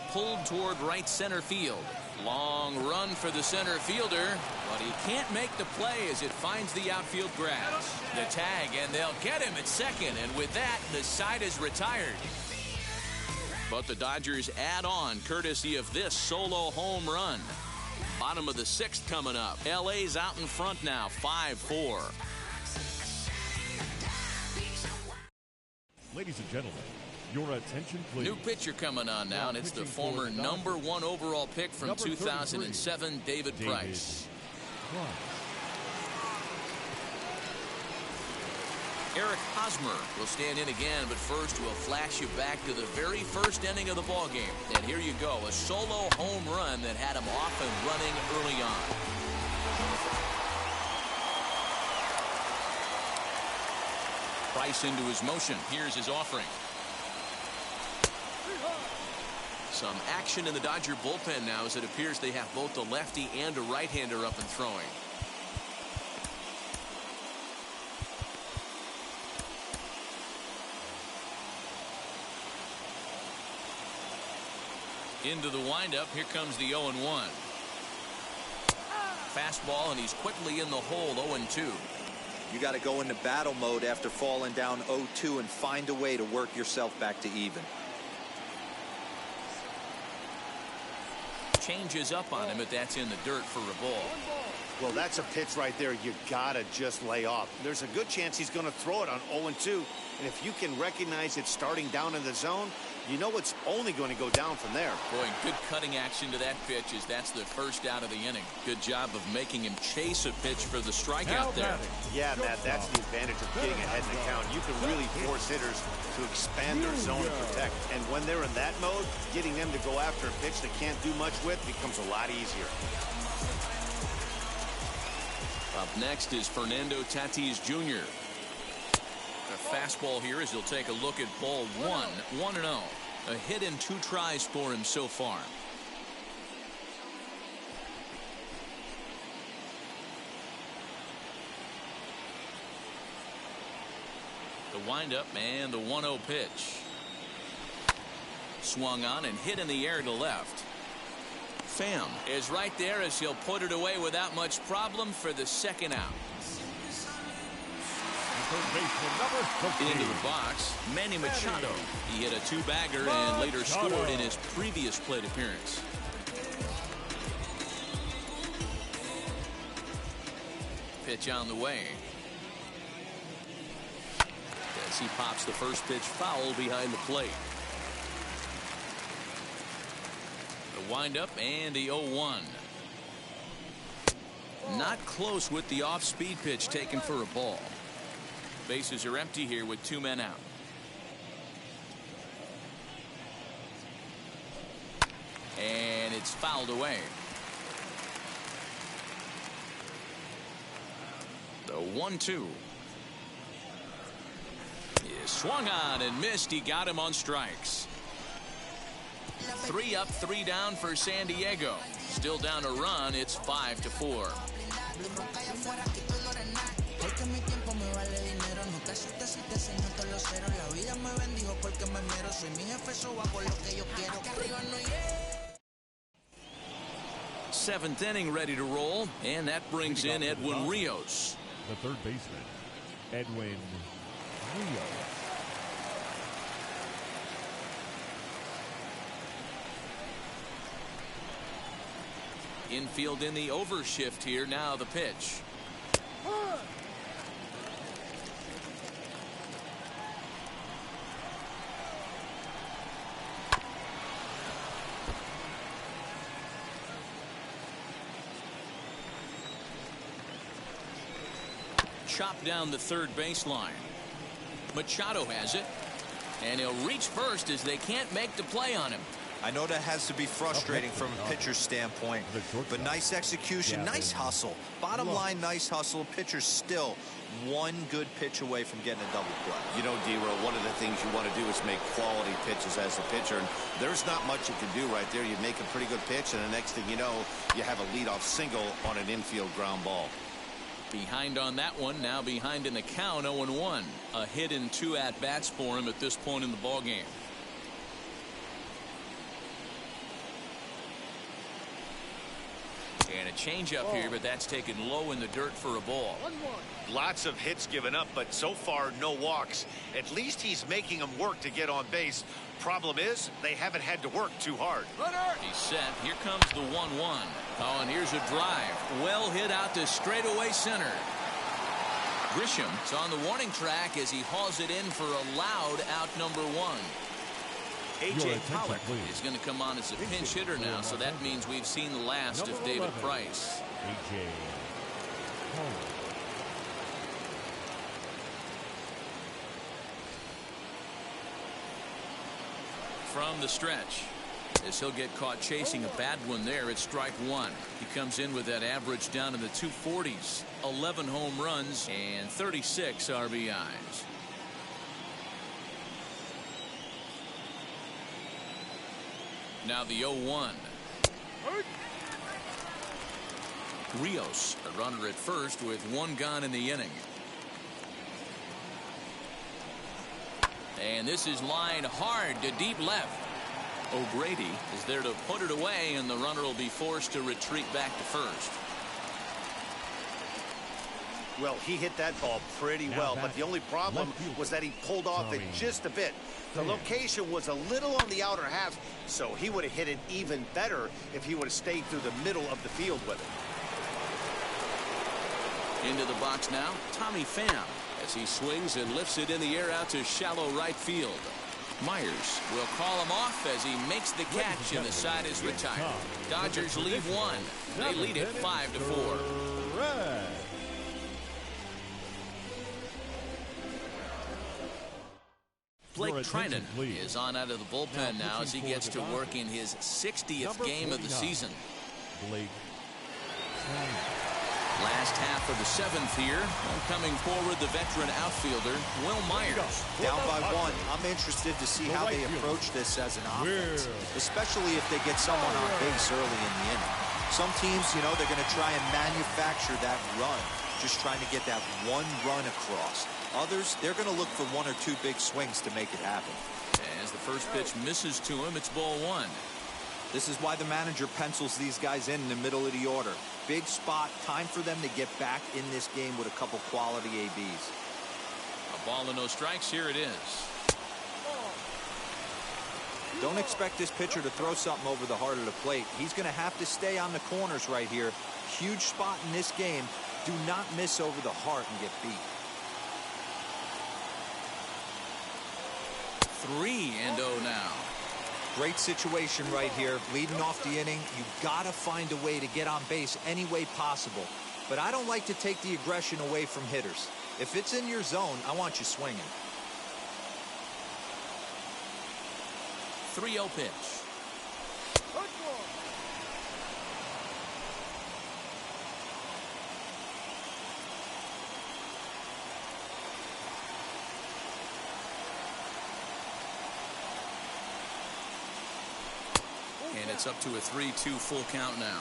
Pulled toward right center field. Long run for the center fielder, but he can't make the play as it finds the outfield grass. The tag, and they'll get him at second, and with that, the side is retired. But the Dodgers add on courtesy of this solo home run. Bottom of the 6th coming up. LA's out in front now, 5-4. Ladies and gentlemen, your attention, please. New pitcher coming on now, and it's the former #1 overall pick from 2007, David Price. Eric Hosmer will stand in again, but first we'll flash you back to the very first inning of the ballgame. And here you go, a solo home run that had him off and running early on. Price into his motion. Here's his offering. Some action in the Dodger bullpen now as it appears they have both a lefty and a right-hander up and throwing. Into the windup. Here comes the 0-1. Fastball, and he's quickly in the hole. 0-2. You got to go into battle mode after falling down 0-2 and find a way to work yourself back to even. Changes up on him, but that's in the dirt for a ball. Well, that's a pitch right there you gotta just lay off. There's a good chance he's going to throw it on 0-2, and if you can recognize it starting down in the zone, you know it's only going to go down from there. Boy, good cutting action to that pitch as that's the first out of the inning. Good job of making him chase a pitch for the strikeout there. Yeah, Matt, that's the advantage of getting ahead in the count. You can really force hitters to expand their zone and protect. And when they're in that mode, getting them to go after a pitch they can't do much with becomes a lot easier. Up next is Fernando Tatis Jr. A fastball here as he'll take a look at ball 1. 1-0. A hit in 2 tries for him so far. The windup and the 1-0 pitch. Swung on and hit in the air to left. Pham is right there as he'll put it away without much problem for the second out. Into the box, Manny Machado. He hit a 2-bagger and later scored in his previous plate appearance. Pitch on the way. As he pops the first pitch foul behind the plate. The windup and the 0-1. Not close with the off-speed pitch taken for a ball. Bases are empty here with 2 men out. And it's fouled away. The 1-2. He swung on and missed. He got him on strikes. 3 up, 3 down for San Diego. Still down a run. It's 5-4. Seventh inning ready to roll, and that brings in Edwin Rios. The third baseman, Edwin Rios. Infield in the overshift here. Now the pitch. Chopped down the third baseline. Machado has it, and he'll reach first as they can't make the play on him. I know that has to be frustrating from a pitcher's standpoint, but nice execution, nice hustle. Bottom line, nice hustle. Pitcher's still one good pitch away from getting a double play. You know, D-Row, one of the things you want to do is make quality pitches as a pitcher, and there's not much you can do right there. You make a pretty good pitch, and the next thing you know, you have a leadoff single on an infield ground ball. Behind on that one, now behind in the count, 0-1. A hit in 2 at-bats for him at this point in the ballgame. And a changeup here, but that's taken low in the dirt for a ball. Lots of hits given up, but so far no walks. At least he's making them work to get on base. Problem is, they haven't had to work too hard. He's set. Here comes the 1-1. Oh, and here's a drive. Well hit out to straightaway center. Grisham is on the warning track as he hauls it in for a loud out number 1. A.J. Pollock is going to come on as a pinch hitter now, so that means we've seen the last of David Price. A.J. Pollock. From the stretch, as he'll get caught chasing a bad one there at strike 1. He comes in with that average down in the 240s, 11 home runs and 36 RBIs. Now the 0-1. Rios, a runner at first with 1 gone in the inning. And this is lined hard to deep left. O'Grady is there to put it away, and the runner will be forced to retreat back to first. Well, he hit that ball pretty well, but the only problem was that he pulled off it just a bit. The location was a little on the outer half, so he would have hit it even better if he would have stayed through the middle of the field with it. Into the box now, Tommy Pham, as he swings and lifts it in the air out to shallow right field. Myers will call him off as he makes the catch, and the side is retired. Dodgers leave 1. They lead it 5-4. Blake Trinan is on out of the bullpen now as he gets to work in his 60th game of the season. Blake Trinan. Last half of the 7th here, coming forward the veteran outfielder Will Myers. Down by 1. I'm interested to see how they approach this as an offense, especially if they get someone on base early in the inning. Some teams, you know, they're going to try and manufacture that run, just trying to get that one run across. Others, they're going to look for 1 or 2 big swings to make it happen. As the first pitch misses to him, it's ball 1. This is why the manager pencils these guys in the middle of the order. Big spot, time for them to get back in this game with a couple quality ABs. A ball and no strikes, here it is. Don't expect this pitcher to throw something over the heart of the plate. He's going to have to stay on the corners right here. Huge spot in this game. Do not miss over the heart and get beat. 3-0 now. Great situation right here. Leading off the inning, you got to find a way to get on base any way possible. But I don't like to take the aggression away from hitters. If it's in your zone, I want you swinging. 3-0 pitch. It's up to a 3-2 full count now.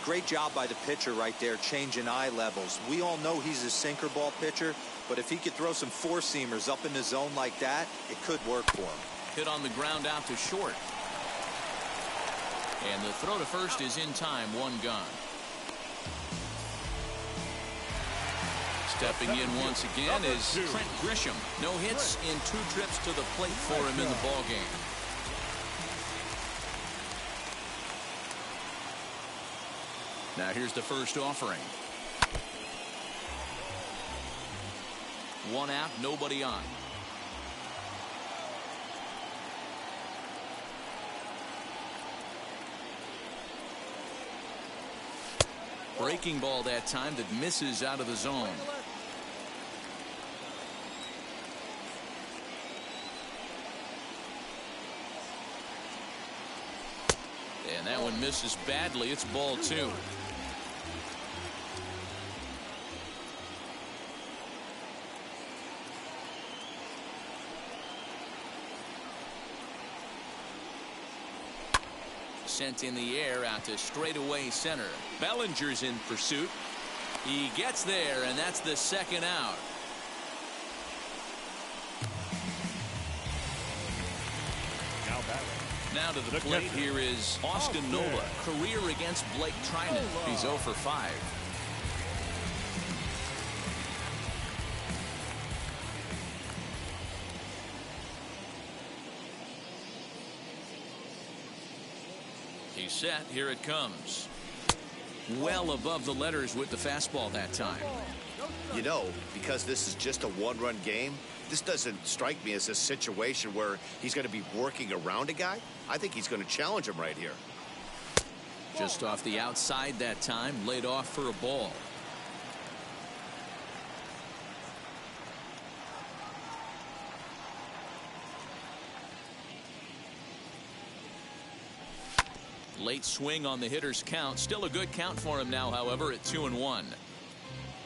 Great job by the pitcher right there, changing eye levels. We all know he's a sinker ball pitcher, but if he could throw some four-seamers up in the zone like that, it could work for him. Hit on the ground out to short. And the throw to first is in time, one gone. Stepping in once again is Trent Grisham. No hits in 2 trips to the plate for him in the ballgame. Now here's the first offering. 1 out, nobody on. Breaking ball that time that misses out of the zone. And that one misses badly. It's ball 2. Sent in the air out to straightaway center. Bellinger's in pursuit. He gets there, and that's the second out. Now to the plate here is Austin Nola. Career against Blake Trinan. He's 0 for 5. He's set. Here it comes. Well above the letters with the fastball that time. You know, because this is just a one-run game, this doesn't strike me as a situation where he's going to be working around a guy. I think he's going to challenge him right here. Just off the outside that time, laid off for a ball. Late swing on the hitter's count. Still a good count for him now, however, at 2-1.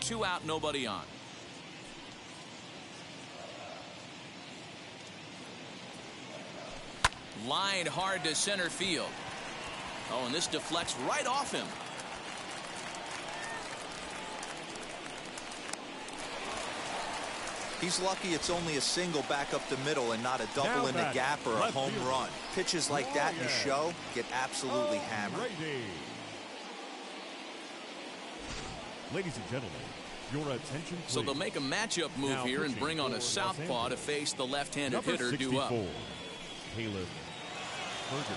2 out, nobody on. Line hard to center field. Oh, and this deflects right off him. He's lucky it's only a single back up the middle and not a double in the gap or a home run. Pitches like that in the show get absolutely hammered. Ladies and gentlemen, your attention please. So they'll make a matchup move Now here and bring on a southpaw to face the left-handed Number hitter 64, due up. Caleb Ferguson.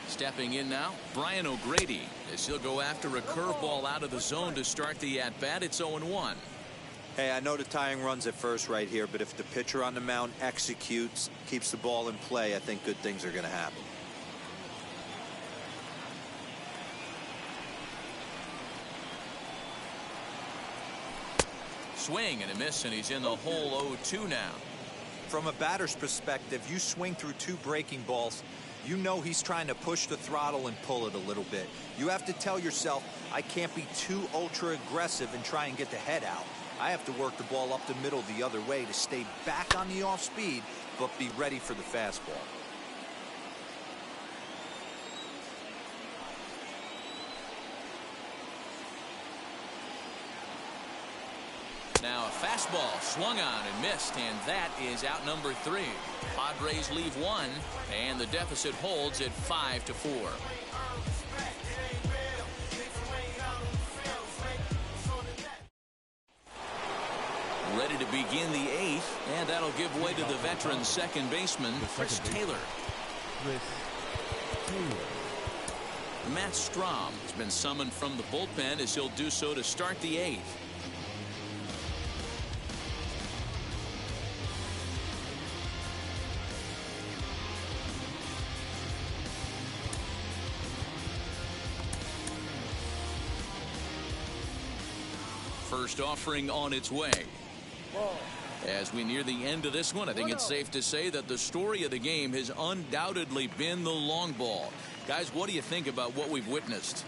Stepping in now, Brian O'Grady, as he'll go after a curveball out of the zone to start the at-bat. It's 0-1. Hey, I know the tying runs at first right here, but if the pitcher on the mound executes, keeps the ball in play, I think good things are going to happen. Swing and a miss, and he's in the hole 0-2 now. From a batter's perspective, you swing through 2 breaking balls, you know he's trying to push the throttle and pull it a little bit. You have to tell yourself, I can't be too ultra aggressive and try and get the head out. I have to work the ball up the middle the other way to stay back on the off speed, but be ready for the fastball. Now a fastball swung on and missed, and that is out number 3. Padres leave 1, and the deficit holds at 5-4. Ready to begin the 8th, and that'll give way to the veteran second baseman, Chris Taylor. Matt Strahm has been summoned from the bullpen as he'll do so to start the 8th. First offering on its way. As we near the end of this one, I think it's safe to say that the story of the game has undoubtedly been the long ball. Guys, what do you think about what we've witnessed?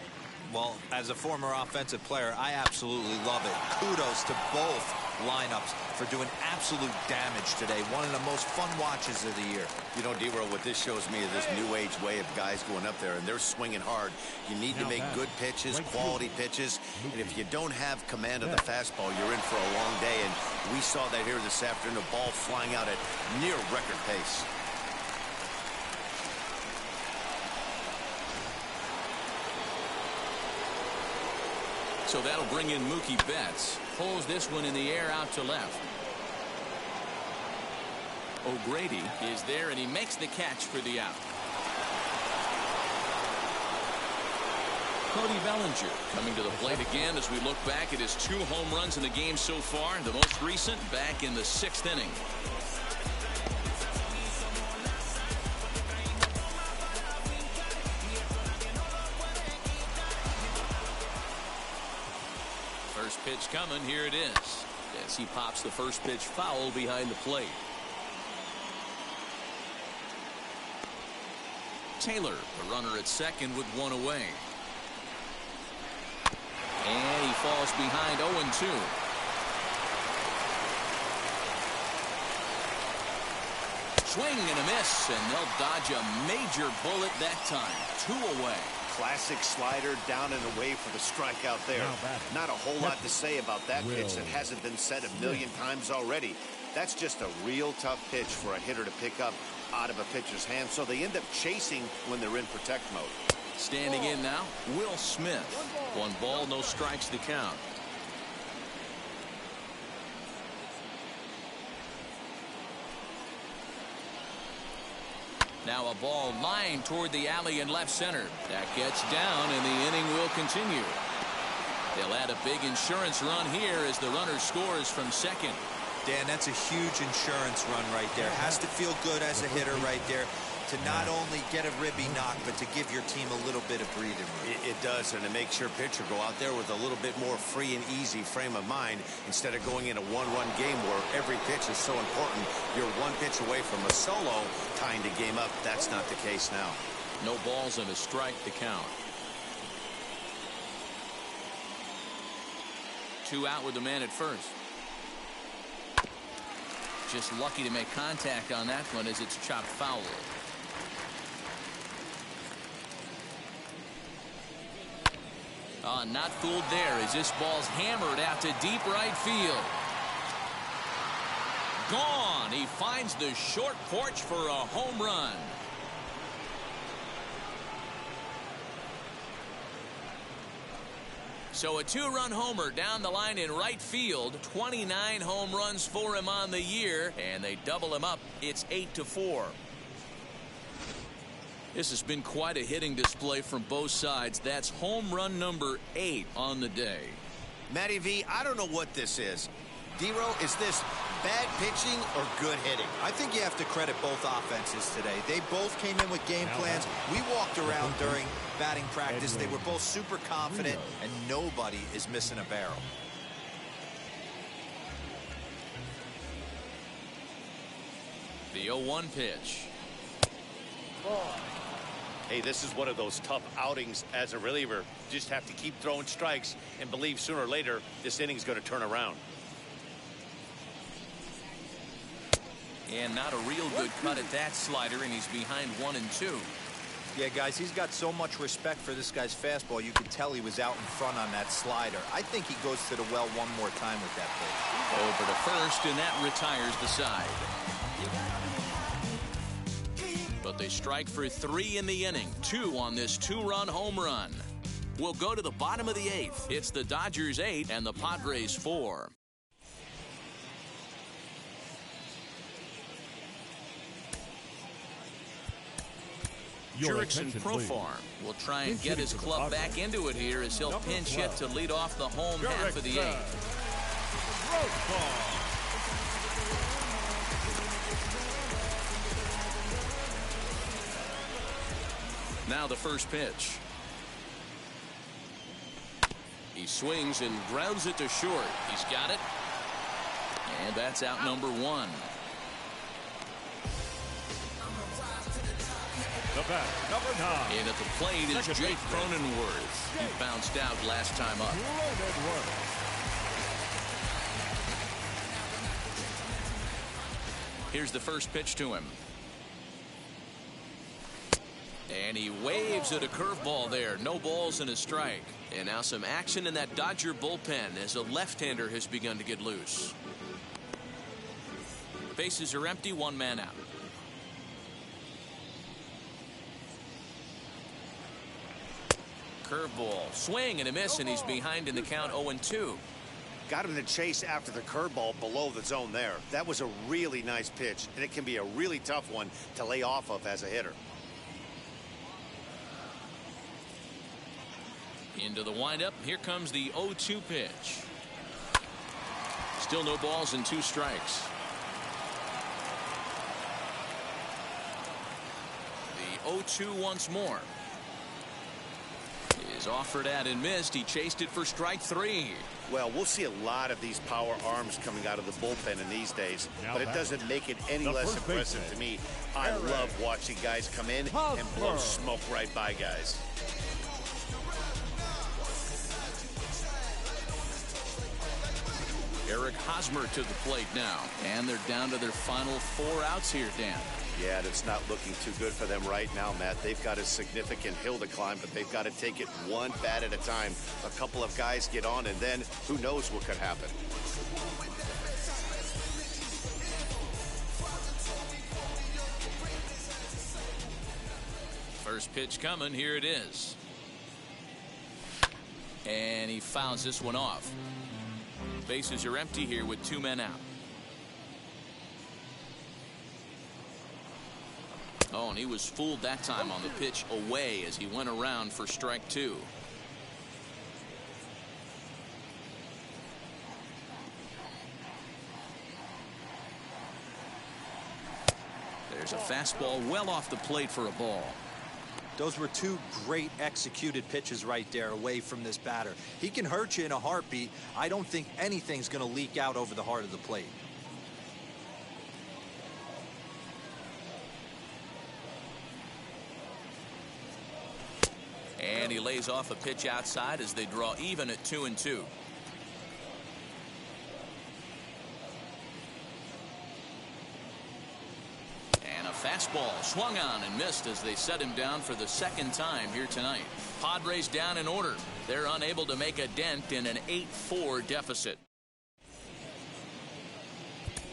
Well, as a former offensive player, I absolutely love it. Kudos to both lineups for doing absolute damage today. One of the most fun watches of the year. You know, D-Roll, what this shows me is this new age way of guys going up there, and they're swinging hard. You need to make good pitches, quality pitches, and if you don't have command of the fastball, you're in for a long day, and we saw that here this afternoon, the ball flying out at near record pace. So that'll bring in Mookie Betts. Pulls this one in the air out to left. O'Grady is there, and he makes the catch for the out. Cody Bellinger coming to the plate again as we look back at his 2 home runs in the game so far. The most recent back in the 6th inning. First pitch coming. Here it is. As he pops the first pitch foul behind the plate. Taylor, the runner at second with 1 away. And he falls behind 0-2. Swing and a miss, and they'll dodge a major bullet that time. 2 away. Classic slider down and away for the strikeout there. Not a whole lot to say about that pitch that hasn't been said a million times already. That's just a real tough pitch for a hitter to pick up out of a pitcher's hand, so they end up chasing when they're in protect mode. Standing in now, Will Smith. 1 ball, no strikes to count. Now a ball lined toward the alley in left center. That gets down, and the inning will continue. They'll add a big insurance run here as the runner scores from second. Dan, that's a huge insurance run right there. Has to feel good as a hitter right there to not only get a ribby knock, but to give your team a little bit of breathing room. It does, and it makes your pitcher go out there with a little bit more free and easy frame of mind instead of going in a 1-run game where every pitch is so important. You're 1 pitch away from a solo tying the game up. That's not the case now. No balls and a strike to count. 2 out with the man at first. Just lucky to make contact on that one as it's chopped foul. Not fooled there as this ball's hammered out to deep right field. Gone. He finds the short porch for a home run. So a 2-run homer down the line in right field. 29 home runs for him on the year, and they double him up. It's 8-4. This has been quite a hitting display from both sides. That's home run number 8 on the day. Matty V, I don't know what this is. D-Roll, is this bad pitching or good hitting? I think you have to credit both offenses today. They both came in with game plans. We walked around during batting practice. They were both super confident, and nobody is missing a barrel. The 0-1 pitch. Hey, this is one of those tough outings as a reliever. Just have to keep throwing strikes and believe sooner or later this inning's going to turn around. And not a real good cut at that slider, and he's behind 1-2. Yeah, guys, he's got so much respect for this guy's fastball. You could tell he was out in front on that slider. I think he goes to the well one more time with that pitch. Over to first, and that retires the side. But they strike for 3 in the inning. 2 on this 2-run home run. We'll go to the bottom of the 8th. It's the Dodgers 8 and the Padres 4. Jurickson Profar will try and get his club back into it here as he'll pinch hit to lead off the home half of the 8th. Now the first pitch. He swings and grounds it to short. He's got it. And that's out number one. The bat, number 9. And at the plate is Jake Cronenworth. He bounced out last time up. Here's the first pitch to him. And he waves at a curveball there. No balls and a strike. And now some action in that Dodger bullpen as a left-hander has begun to get loose. Bases are empty, one man out. Curveball, swing and a miss, and he's behind in the count 0-2. Got him to chase after the curveball below the zone there. That was a really nice pitch, and it can be a really tough one to lay off of as a hitter. Into the windup. Here comes the 0-2 pitch. Still no balls and 2 strikes. The 0-2 once more. Is offered at and missed. He chased it for strike 3. Well, we'll see a lot of these power arms coming out of the bullpen in these days, but it doesn't make it any less impressive to me. I love watching guys come in and blow smoke right by guys. Eric Hosmer to the plate now, and they're down to their final 4 outs here, Dan. Yeah, it's not looking too good for them right now, Matt. They've got a significant hill to climb, but they've got to take it one bat at a time. A couple of guys get on, and then who knows what could happen. First pitch coming. Here it is. And he fouls this one off. Bases are empty here with 2 men out. Oh, and he was fooled that time on the pitch away as he went around for strike 2. There's a fastball well off the plate for a ball. Those were 2 great executed pitches right there away from this batter. He can hurt you in a heartbeat. I don't think anything's going to leak out over the heart of the plate. And he lays off a pitch outside as they draw even at 2-2. And a fastball swung on and missed as they set him down for the 2nd time here tonight. Padres down in order. They're unable to make a dent in an 8-4 deficit.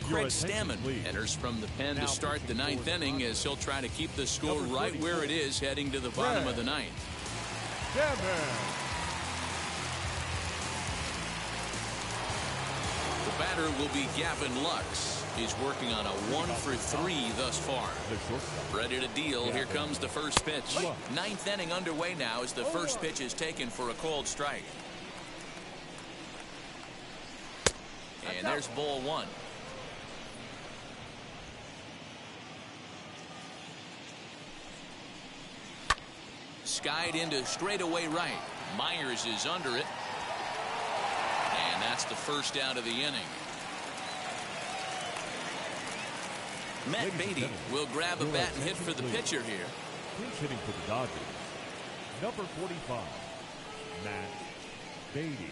Craig Stammen enters from the pen to start the 9th inning as he'll try to keep the score right where it is heading to the bottom of the 9th. The batter will be Gavin Lux. He's working on a 1-for-3 thus far. Ready to deal. Here comes the first pitch. 9th inning underway now as the first pitch is taken for a called strike. And there's ball 1. Skied into straightaway right. Myers is under it. And that's the first out of the inning. Matt Beatty will grab a bat and hit for the pitcher here. Pinch hitting for the Dodgers. Number 45, Matt Beatty.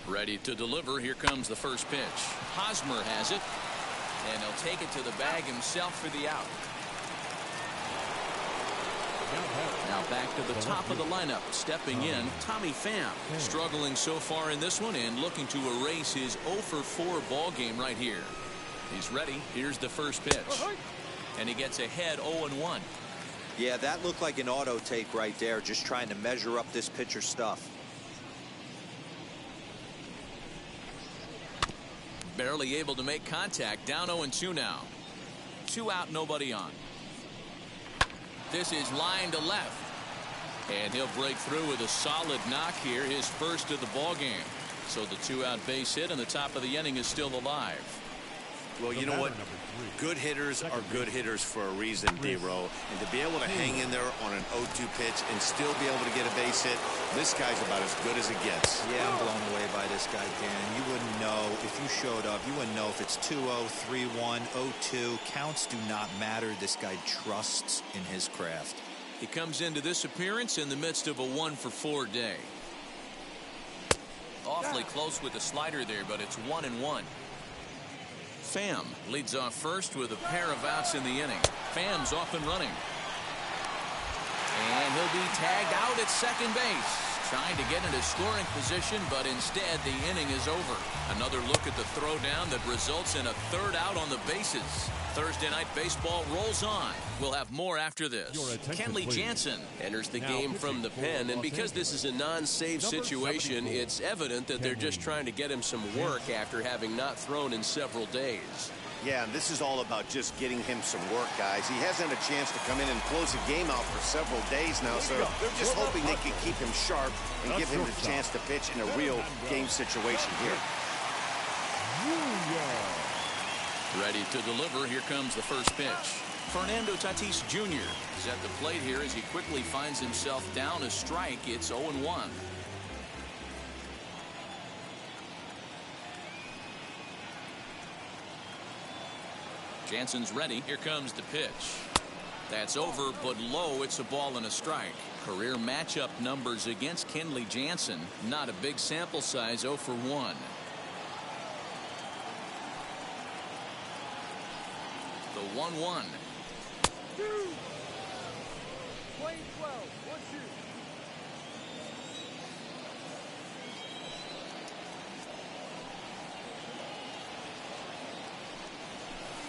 Ready to deliver. Here comes the first pitch. Hosmer has it. And he'll take it to the bag himself for the out. Now back to the top of the lineup. Stepping in, Tommy Pham. Struggling so far in this one and looking to erase his 0-for-4 ball game right here. He's ready. Here's the first pitch. And he gets ahead 0-1. Yeah, that looked like an auto take right there, just trying to measure up this pitcher's stuff. Barely able to make contact. Down 0-2 now. 2 out, nobody on. This is line to left. And he'll break through with a solid knock here, his first of the ball game. So the 2-out base hit and the top of the inning is still alive. Well, you know what? Good hitters are good hitters for a reason, D-Row. And to be able to hang in there on an 0-2 pitch and still be able to get a base hit, this guy's about as good as it gets. Yeah, I'm blown away by this guy, Dan. You wouldn't know if you showed up. You wouldn't know if it's 2-0, 3-1, 0-2. Counts do not matter. This guy trusts in his craft. He comes into this appearance in the midst of a 1-for-4 day. Awfully close with the slider there, but it's 1-1. Pham leads off first with a pair of outs in the inning. Pham's off and running. And he'll be tagged out at second base. Trying to get into scoring position, but instead the inning is over. Another look at the throwdown that results in a third out on the bases. Thursday Night Baseball rolls on. We'll have more after this. Kenley Jansen enters the game from the pen, and because this is a non-save situation, it's evident that they're just trying to get him some work after having not thrown in several days. Yeah, and this is all about just getting him some work, guys. He hasn't had a chance to come in and close the game out for several days now, so they're just hoping they can keep him sharp and give him the chance to pitch in a real game situation here. Ready to deliver. Here comes the first pitch. Fernando Tatis Jr. is at the plate here as he quickly finds himself down a strike. It's 0-1. Jansen's ready. Here comes the pitch. That's over, but low. It's a ball and a strike. Career matchup numbers against Kenley Jansen. Not a big sample size, 0 for 1. The 1-1. Play 12. 1-2.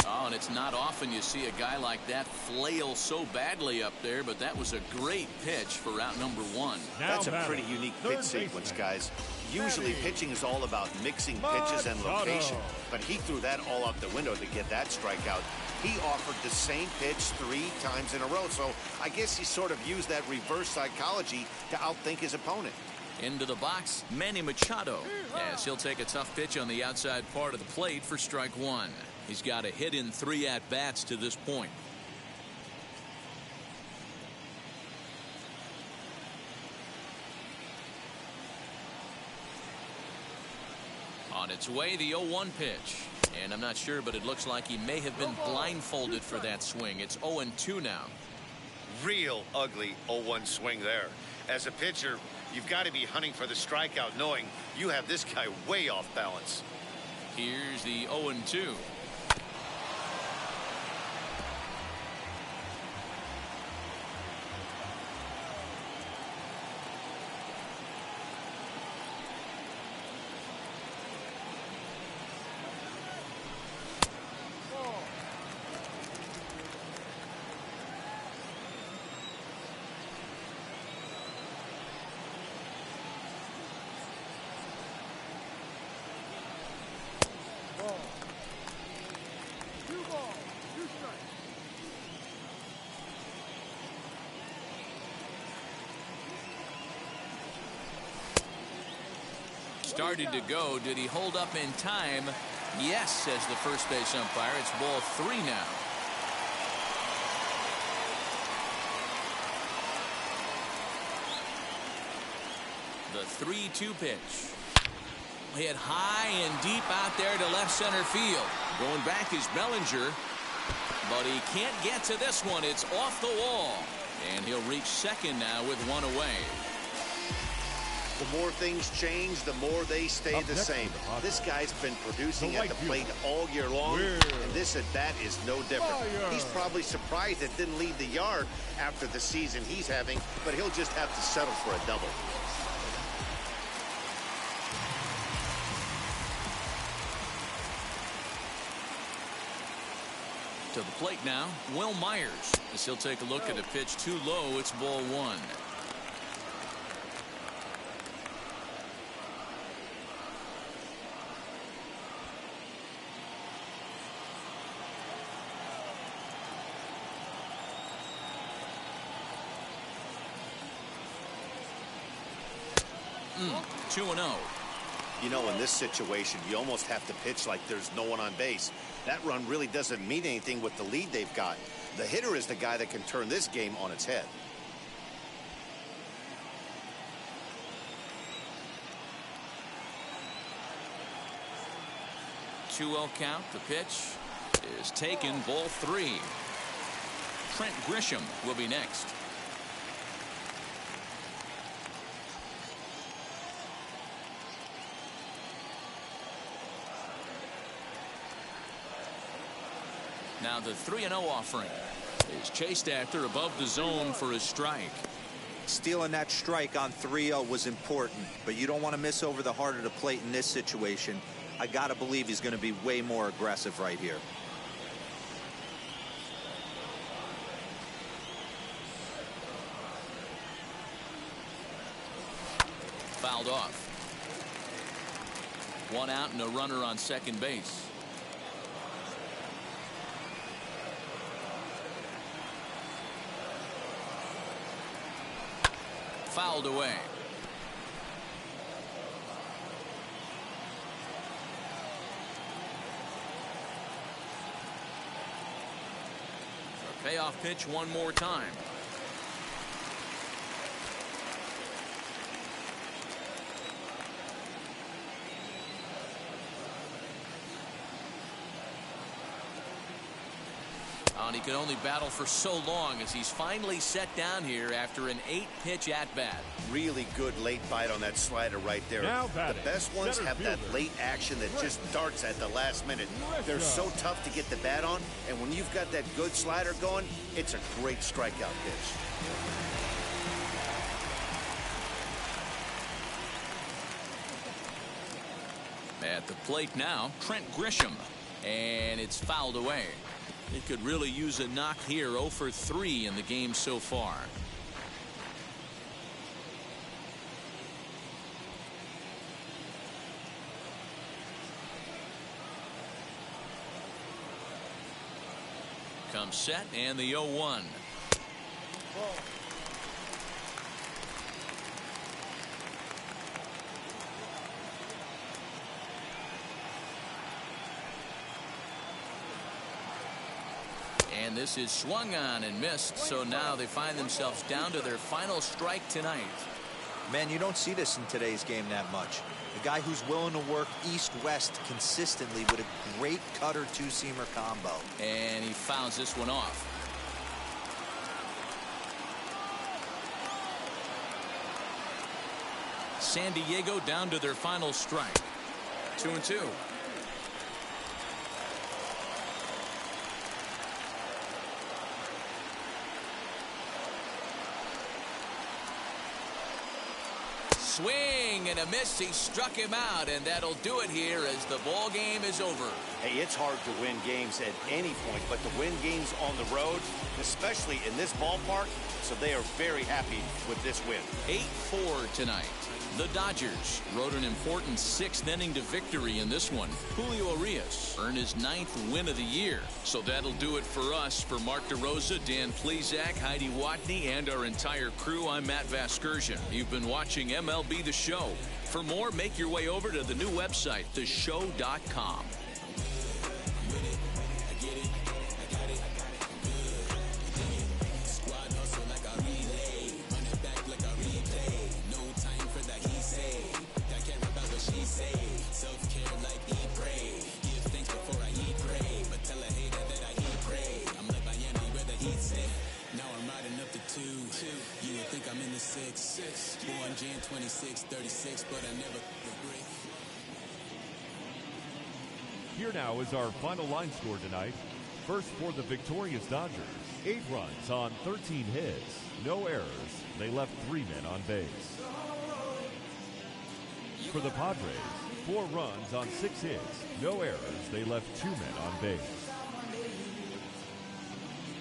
Oh, and it's not often you see a guy like that flail so badly up there, but that was a great pitch for route number 1. That's a pretty unique pitch sequence, guys. Usually pitching is all about mixing pitches and location, but he threw that all out the window to get that strikeout. He offered the same pitch 3 times in a row, so I guess he sort of used that reverse psychology to outthink his opponent. Into the box, Manny Machado, as he'll take a tough pitch on the outside part of the plate for strike 1. He's got a hit in 3 at-bats to this point. On its way, the 0-1 pitch. And I'm not sure, but it looks like he may have been blindfolded for that swing. It's 0-2 now. Real ugly 0-1 swing there. As a pitcher, you've got to be hunting for the strikeout, knowing you have this guy way off balance. Here's the 0-2. Started to go. Did he hold up in time? Yes, says the first base umpire. It's ball 3 now. The 3-2 pitch. Hit high and deep out there to left center field. Going back is Bellinger, but he can't get to this one. It's off the wall, and he'll reach second now with 1 away. The more things change, the more they stay the same. This guy's been producing at the plate all year long, and this at bat is no different. He's probably surprised it didn't leave the yard after the season he's having, but he'll just have to settle for a double. To the plate now, Will Myers, as he'll take a look at a pitch too low. It's ball 1. Mm, 2-0. You know, in this situation, you almost have to pitch like there's no one on base. That run really doesn't mean anything with the lead they've got. The hitter is the guy that can turn this game on its head. 2-0 count. The pitch is taken. Ball 3. Trent Grisham will be next. Now the 3-0 offering is chased after above the zone for a strike. Stealing that strike on 3-0 was important, but you don't want to miss over the heart of the plate in this situation. I gotta believe he's going to be way more aggressive right here. Fouled off. 1 out and a runner on second base. Fouled away. A payoff pitch one more time. And he could only battle for so long as he's finally set down here after an 8-pitch at-bat. Really good late bite on that slider right there. The best ones have that late action that just darts at the last minute. They're so tough to get the bat on, and when you've got that good slider going, it's a great strikeout pitch. At the plate now, Trent Grisham, and it's fouled away. It could really use a knock here. 0 for 3 in the game so far. Comes set and the 0-1. And this is swung on and missed, so now they find themselves down to their final strike tonight. Man, you don't see this in today's game that much. A guy who's willing to work east-west consistently with a great cutter two-seamer combo. And he fouls this one off. San Diego down to their final strike. 2-2. Swing and a miss. He struck him out, and that'll do it here as the ball game is over. Hey, it's hard to win games at any point, but to win games on the road, especially in this ballpark, so they are very happy with this win. 8-4 tonight. The Dodgers rode an important 6th inning to victory in this one. Julio Urias earned his 9th win of the year. So that'll do it for us. For Mark DeRosa, Dan Plesac, Heidi Watney, and our entire crew, I'm Matt Vasgersian. You've been watching MLB The Show. For more, make your way over to the new website, theshow.com. Born Jan 26, 36, but I never agree. Here now is our final line score tonight. First for the victorious Dodgers, 8 runs on 13 hits, no errors. They left 3 men on base. For the Padres, 4 runs on 6 hits, no errors. They left 2 men on base.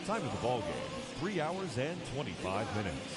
Time of the ball game, 3 hours and 25 minutes.